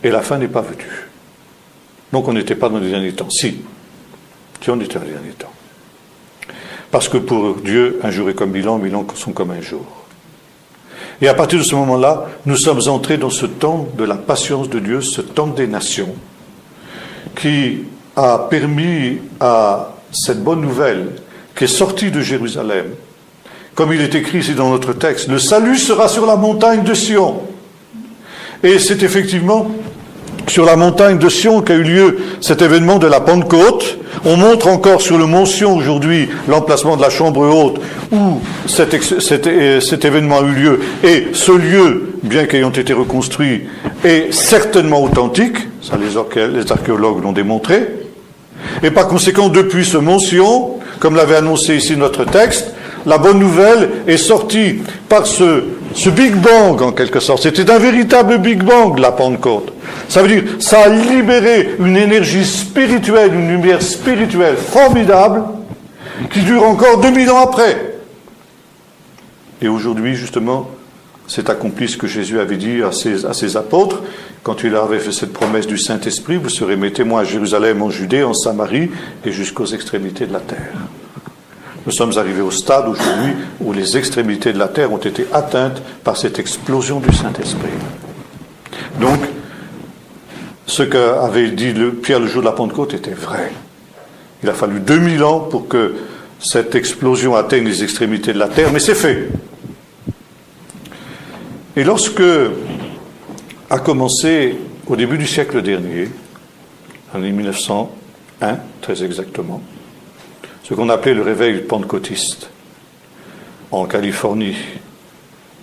et la fin n'est pas venue. Donc on n'était pas dans les derniers temps. Si on était dans les derniers temps. Parce que pour Dieu, un jour est comme 1000 ans sont comme un jour. Et à partir de ce moment-là, nous sommes entrés dans ce temps de la patience de Dieu, ce temps des nations, qui a permis à cette bonne nouvelle qui est sortie de Jérusalem, comme il est écrit ici dans notre texte, le salut sera sur la montagne de Sion. Et c'est effectivement sur la montagne de Sion qu'a eu lieu cet événement de la Pentecôte. On montre encore sur le mont Sion aujourd'hui l'emplacement de la chambre haute où cet événement a eu lieu. Et ce lieu, bien qu'ayant été reconstruit, est certainement authentique. Ça, les archéologues l'ont démontré. Et par conséquent, depuis ce mont Sion, comme l'avait annoncé ici notre texte, la bonne nouvelle est sortie par ce Big Bang, en quelque sorte. C'était un véritable Big Bang, la Pentecôte. Ça veut dire, ça a libéré une énergie spirituelle, une lumière spirituelle formidable, qui dure encore 2000 ans après. Et aujourd'hui, justement, c'est accompli ce que Jésus avait dit à ses apôtres, quand il avait fait cette promesse du Saint-Esprit, vous serez mes témoins à Jérusalem, en Judée, en Samarie, et jusqu'aux extrémités de la terre. Nous sommes arrivés au stade aujourd'hui où les extrémités de la terre ont été atteintes par cette explosion du Saint-Esprit. Donc, ce qu'avait dit Pierre le jour de la Pentecôte était vrai. Il a fallu 2000 ans pour que cette explosion atteigne les extrémités de la terre, mais c'est fait. Et lorsque a commencé, au début du siècle dernier, en 1901, très exactement, ce qu'on appelait le réveil pentecôtiste en Californie,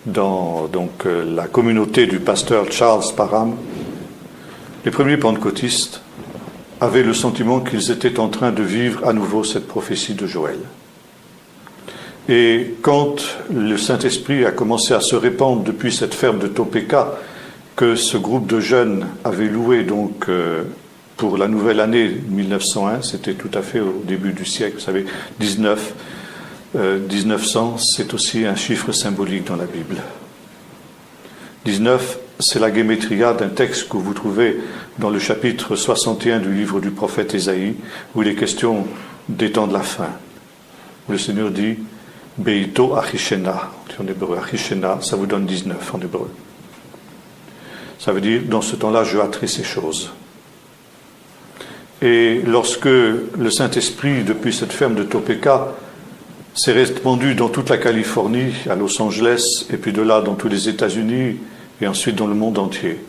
dans la communauté du pasteur Charles Parham, les premiers pentecôtistes avaient le sentiment qu'ils étaient en train de vivre à nouveau cette prophétie de Joël. Et quand le Saint-Esprit a commencé à se répandre depuis cette ferme de Topeka, que ce groupe de jeunes avait loué donc pour la nouvelle année 1901, c'était tout à fait au début du siècle, vous savez, 1900, c'est aussi un chiffre symbolique dans la Bible. 19, c'est la gématria d'un texte que vous trouvez dans le chapitre 61 du livre du prophète Ésaïe, où il est question des temps de la fin. Où le Seigneur dit « Beito achishena », en hébreu, achishena, ça vous donne 19 en hébreu. Ça veut dire, dans ce temps-là, je hâterai ces choses. Et lorsque le Saint-Esprit, depuis cette ferme de Topeka, s'est répandu dans toute la Californie, à Los Angeles, et puis de là dans tous les États-Unis, et ensuite dans le monde entier.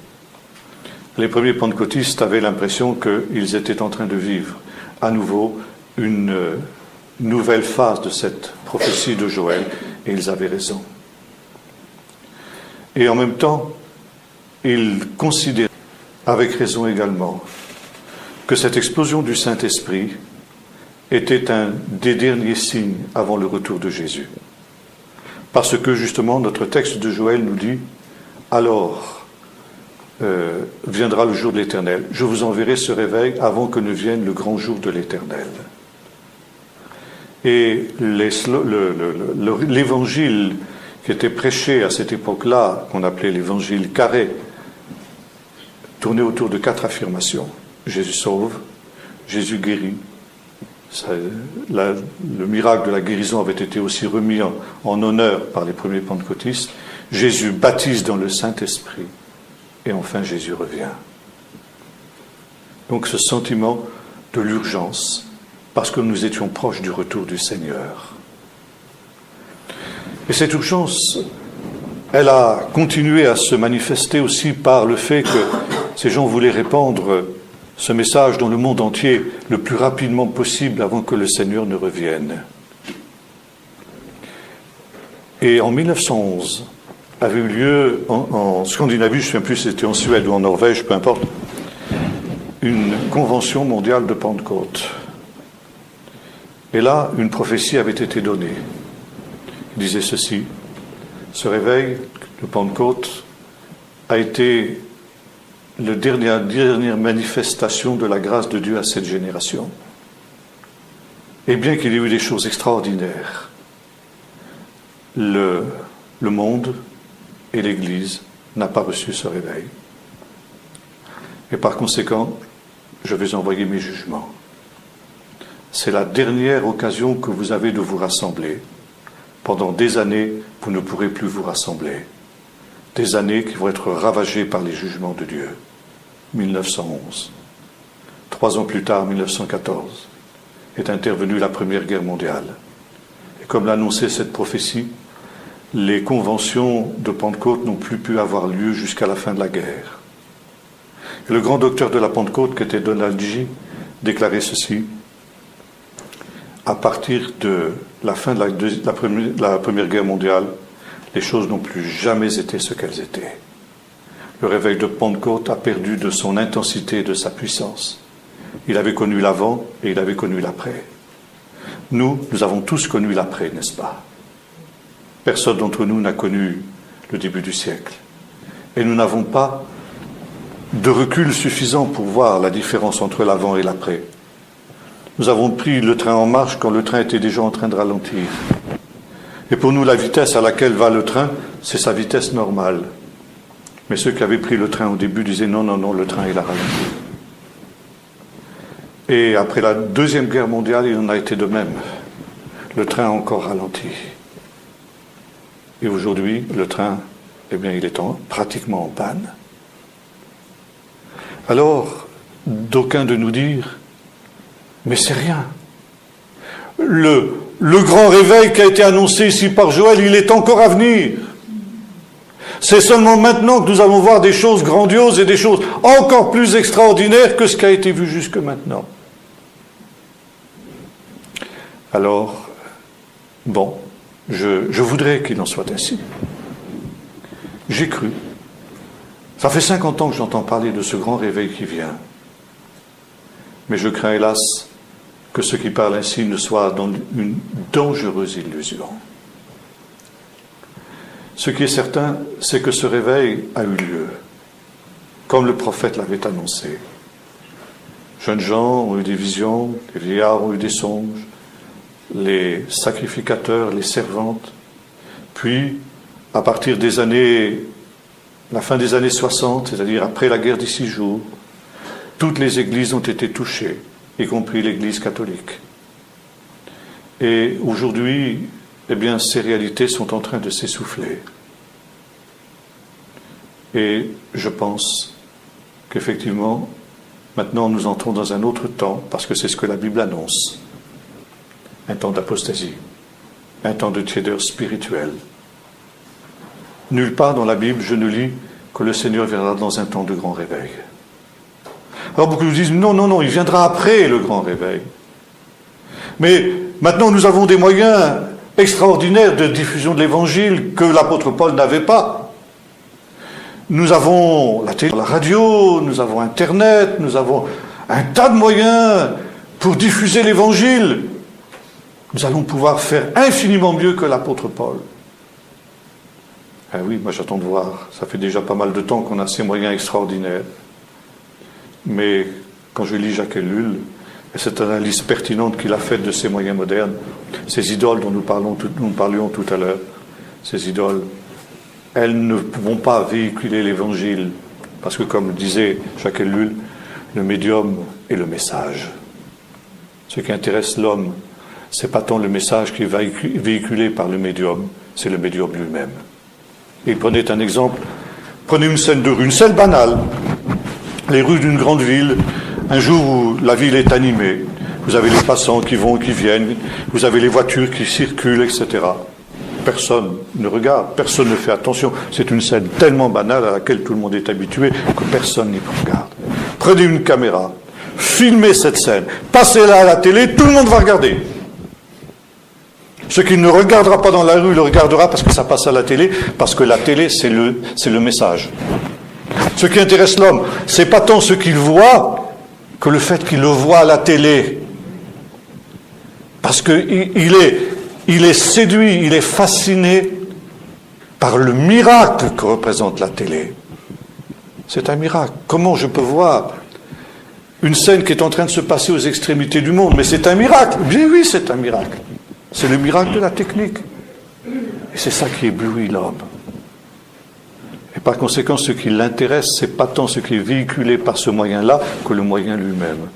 Les premiers pentecôtistes avaient l'impression qu'ils étaient en train de vivre à nouveau une nouvelle phase de cette prophétie de Joël, et ils avaient raison. Et en même temps, ils considéraient, avec raison également, que cette explosion du Saint-Esprit était un des derniers signes avant le retour de Jésus. Parce que justement, notre texte de Joël nous dit « Alors viendra le jour de l'Éternel, je vous enverrai ce réveil avant que ne vienne le grand jour de l'Éternel. » Et l'évangile qui était prêché à cette époque-là, qu'on appelait l'évangile carré, tournait autour de 4 affirmations. Jésus sauve, Jésus guérit. Le miracle de la guérison avait été aussi remis en honneur par les premiers pentecôtistes. Jésus baptise dans le Saint-Esprit. Et enfin, Jésus revient. Donc ce sentiment de l'urgence, parce que nous étions proches du retour du Seigneur. Et cette urgence, elle a continué à se manifester aussi par le fait que ces gens voulaient répandre ce message dans le monde entier le plus rapidement possible avant que le Seigneur ne revienne. Et en 1911, avait eu lieu en Scandinavie, je ne sais plus si c'était en Suède ou en Norvège, peu importe, une convention mondiale de Pentecôte. Et là, une prophétie avait été donnée. Il disait ceci: ce réveil de Pentecôte a été la dernière manifestation de la grâce de Dieu à cette génération. Et bien qu'il y ait eu des choses extraordinaires, le monde et l'Église n'a pas reçu ce réveil. Et par conséquent, je vais envoyer mes jugements. C'est la dernière occasion que vous avez de vous rassembler. Pendant des années, vous ne pourrez plus vous rassembler. Des années qui vont être ravagées par les jugements de Dieu. 1911. 3 ans plus tard, 1914, est intervenue la Première Guerre mondiale. Et comme l'annonçait cette prophétie, les conventions de Pentecôte n'ont plus pu avoir lieu jusqu'à la fin de la guerre. Et le grand docteur de la Pentecôte, qui était Donald G., déclarait ceci: à partir de la fin de la Première Guerre mondiale, les choses n'ont plus jamais été ce qu'elles étaient. Le réveil de Pentecôte a perdu de son intensité et de sa puissance. Il avait connu l'avant et il avait connu l'après. Nous avons tous connu l'après, n'est-ce pas? Personne d'entre nous n'a connu le début du siècle. Et nous n'avons pas de recul suffisant pour voir la différence entre l'avant et l'après. Nous avons pris le train en marche quand le train était déjà en train de ralentir. Et pour nous, la vitesse à laquelle va le train, c'est sa vitesse normale. Mais ceux qui avaient pris le train au début disaient non, le train il a ralenti. Et après la Deuxième Guerre mondiale, il en a été de même. Le train a encore ralenti. Et aujourd'hui, le train, eh bien, il est pratiquement en panne. Alors, d'aucuns de nous dire, mais c'est rien. Le grand réveil qui a été annoncé ici par Joël, il est encore à venir. C'est seulement maintenant que nous allons voir des choses grandioses et des choses encore plus extraordinaires que ce qui a été vu jusque maintenant. Alors, bon, je voudrais qu'il en soit ainsi. J'ai cru. Ça fait 50 ans que j'entends parler de ce grand réveil qui vient. Mais je crains hélas que ceux qui parlent ainsi ne soient dans une dangereuse illusion. Ce qui est certain, c'est que ce réveil a eu lieu, comme le prophète l'avait annoncé. Jeunes gens ont eu des visions, les vieillards ont eu des songes, les sacrificateurs, les servantes. Puis, à partir des années, la fin des années 60, c'est-à-dire après la guerre des 6 jours, toutes les églises ont été touchées, y compris l'église catholique. Et aujourd'hui, eh bien, ces réalités sont en train de s'essouffler. Et je pense qu'effectivement, maintenant nous entrons dans un autre temps, parce que c'est ce que la Bible annonce, un temps d'apostasie. un temps de tiédeur spirituelle. Nulle part dans la Bible, je ne lis que le Seigneur viendra dans un temps de grand réveil. Alors beaucoup nous disent, non, il viendra après le grand réveil. Mais maintenant, nous avons des moyens extraordinaires de diffusion de l'Évangile que l'apôtre Paul n'avait pas. Nous avons la télé, la radio, nous avons Internet, nous avons un tas de moyens pour diffuser l'Évangile. Nous allons pouvoir faire infiniment mieux que l'apôtre Paul. Ah oui, moi j'attends de voir. Ça fait déjà pas mal de temps qu'on a ces moyens extraordinaires. Mais quand je lis Jacques Ellul, et cette analyse pertinente qu'il a faite de ces moyens modernes, ces idoles dont nous parlions tout à l'heure, ces idoles, elles ne vont pas véhiculer l'Évangile. Parce que comme disait Jacques Ellul, le médium est le message. Ce qui intéresse l'homme, c'est pas tant le message qui est véhiculé par le médium, c'est le médium lui-même. Il prenait un exemple, prenez une scène de rue, une scène banale, les rues d'une grande ville, un jour où la ville est animée, vous avez les passants qui vont et qui viennent, vous avez les voitures qui circulent, etc. Personne ne regarde, personne ne fait attention. C'est une scène tellement banale à laquelle tout le monde est habitué que personne n'y regarde. Prenez une caméra, filmez cette scène, passez-la à la télé, tout le monde va regarder. Ce qui ne regardera pas dans la rue le regardera parce que ça passe à la télé, parce que la télé, c'est le message. Ce qui intéresse l'homme, c'est pas tant ce qu'il voit que le fait qu'il le voit à la télé. Parce qu'il est séduit, il est fasciné par le miracle que représente la télé. C'est un miracle. Comment je peux voir une scène qui est en train de se passer aux extrémités du monde? Mais c'est un miracle. Bien oui, c'est un miracle. C'est le miracle de la technique. Et c'est ça qui éblouit l'homme. Et par conséquent, ce qui l'intéresse, c'est pas tant ce qui est véhiculé par ce moyen-là que le moyen lui-même.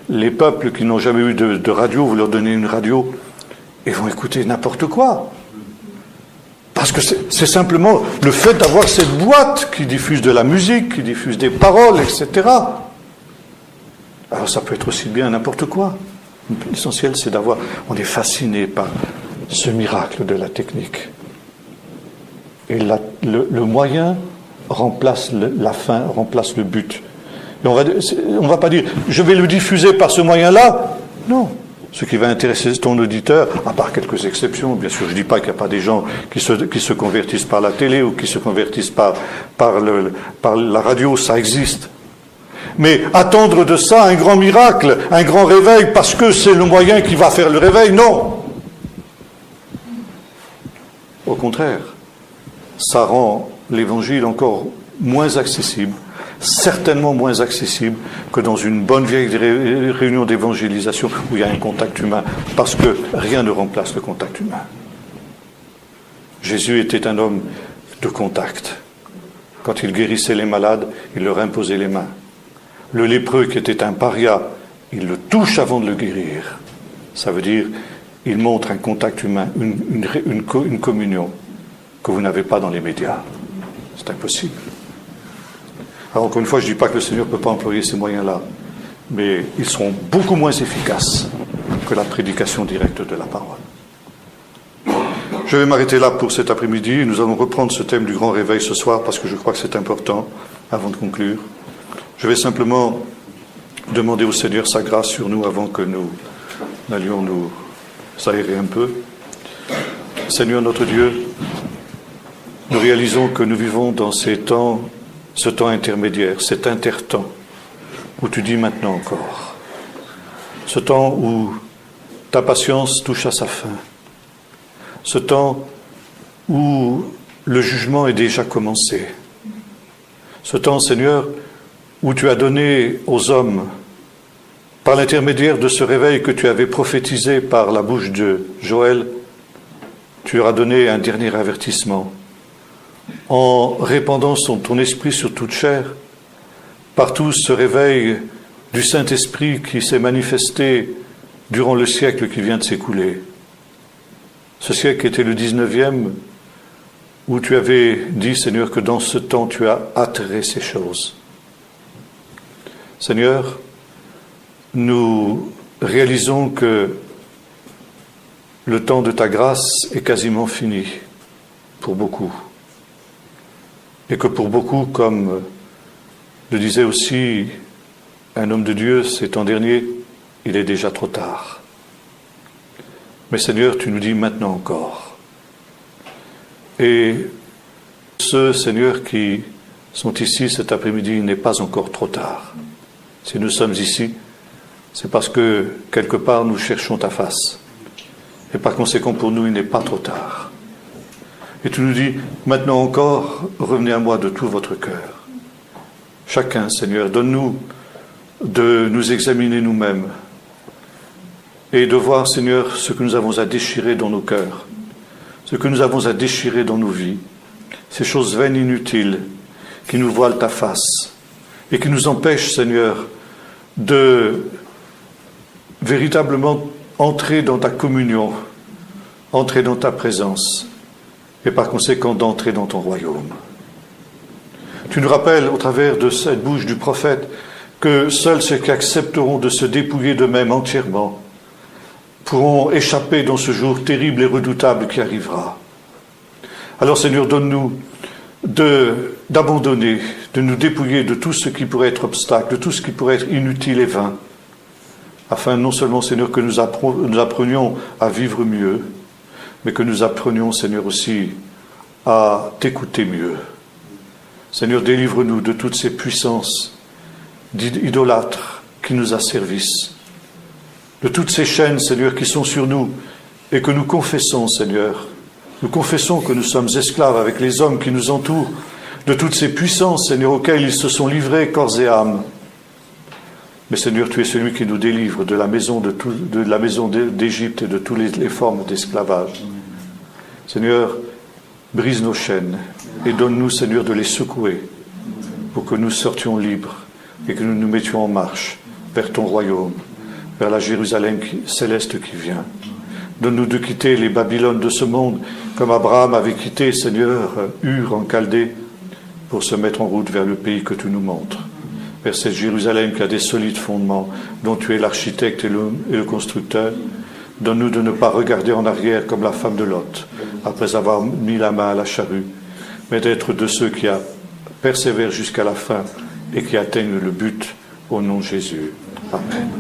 Les peuples qui n'ont jamais eu de radio, vous leur donnez une radio, ils vont écouter n'importe quoi. Parce que c'est simplement le fait d'avoir cette boîte qui diffuse de la musique, qui diffuse des paroles, etc. Alors ça peut être aussi bien n'importe quoi. L'essentiel, c'est on est fasciné par ce miracle de la technique. Et le moyen remplace la fin, remplace le but. Et on va pas dire, je vais le diffuser par ce moyen-là. Non. Ce qui va intéresser ton auditeur, à part quelques exceptions, bien sûr, je ne dis pas qu'il n'y a pas des gens qui se convertissent par la télé ou qui se convertissent par la radio, ça existe. Mais attendre de ça un grand miracle, un grand réveil, parce que c'est le moyen qui va faire le réveil, non. Au contraire, ça rend l'Évangile encore moins accessible, certainement moins accessible que dans une bonne vieille réunion d'évangélisation où il y a un contact humain, parce que rien ne remplace le contact humain. Jésus était un homme de contact. Quand il guérissait les malades, il leur imposait les mains. Le lépreux qui était un paria, il le touche avant de le guérir. Ça veut dire, il montre un contact humain, une communion que vous n'avez pas dans les médias. C'est impossible. Alors encore une fois, je ne dis pas que le Seigneur ne peut pas employer ces moyens-là, mais ils seront beaucoup moins efficaces que la prédication directe de la parole. Je vais m'arrêter là pour cet après-midi. Nous allons reprendre ce thème du grand réveil ce soir parce que je crois que c'est important avant de conclure. Je vais simplement demander au Seigneur sa grâce sur nous avant que nous n'allions nous aérer un peu. Seigneur notre Dieu, nous réalisons que nous vivons dans ce temps intermédiaire, cet intertemps, où tu dis maintenant encore. Ce temps où ta patience touche à sa fin. Ce temps où le jugement est déjà commencé. Ce temps, Seigneur, où tu as donné aux hommes, par l'intermédiaire de ce réveil que tu avais prophétisé par la bouche de Joël, tu leur as donné un dernier avertissement. En répandant ton esprit sur toute chair, partout ce réveil du Saint-Esprit qui s'est manifesté durant le siècle qui vient de s'écouler. Ce siècle était le 19e, où tu avais dit, Seigneur, que dans ce temps tu as atterré ces choses. Seigneur, nous réalisons que le temps de ta grâce est quasiment fini pour beaucoup. Et que pour beaucoup, comme le disait aussi un homme de Dieu ces temps derniers, il est déjà trop tard. Mais Seigneur, tu nous dis maintenant encore. Et ceux, Seigneur, qui sont ici cet après-midi, il n'est pas encore trop tard. Si nous sommes ici, c'est parce que quelque part nous cherchons ta face. Et par conséquent, pour nous, il n'est pas trop tard. Et tu nous dis, maintenant encore, revenez à moi de tout votre cœur. Chacun, Seigneur, donne-nous de nous examiner nous-mêmes et de voir, Seigneur, ce que nous avons à déchirer dans nos cœurs, ce que nous avons à déchirer dans nos vies, ces choses vaines inutiles qui nous voilent ta face et qui nous empêchent, Seigneur, de véritablement entrer dans ta communion, entrer dans ta présence et par conséquent d'entrer dans ton royaume. Tu nous rappelles au travers de cette bouche du prophète que seuls ceux qui accepteront de se dépouiller d'eux-mêmes entièrement pourront échapper dans ce jour terrible et redoutable qui arrivera. Alors Seigneur, donne-nous d'abandonner, de nous dépouiller de tout ce qui pourrait être obstacle, de tout ce qui pourrait être inutile et vain, afin non seulement, Seigneur, que nous apprenions à vivre mieux, mais que nous apprenions, Seigneur, aussi à t'écouter mieux. Seigneur, délivre-nous de toutes ces puissances d'idolâtres qui nous asservissent, de toutes ces chaînes, Seigneur, qui sont sur nous et que nous confessons, Seigneur. Nous confessons que nous sommes esclaves avec les hommes qui nous entourent, de toutes ces puissances, Seigneur, auxquelles ils se sont livrés corps et âme. Mais Seigneur, tu es celui qui nous délivre de la maison d'Égypte et de toutes les formes d'esclavage. Seigneur, brise nos chaînes et donne-nous, Seigneur, de les secouer pour que nous sortions libres et que nous nous mettions en marche vers ton royaume, vers la Jérusalem céleste qui vient. Donne-nous de quitter les Babylones de ce monde, comme Abraham avait quitté, Seigneur, Ur en Chaldée, pour se mettre en route vers le pays que tu nous montres, vers cette Jérusalem qui a des solides fondements, dont tu es l'architecte et le constructeur. Donne-nous de ne pas regarder en arrière comme la femme de Lot, après avoir mis la main à la charrue, mais d'être de ceux qui persévèrent jusqu'à la fin et qui atteignent le but au nom de Jésus. Amen.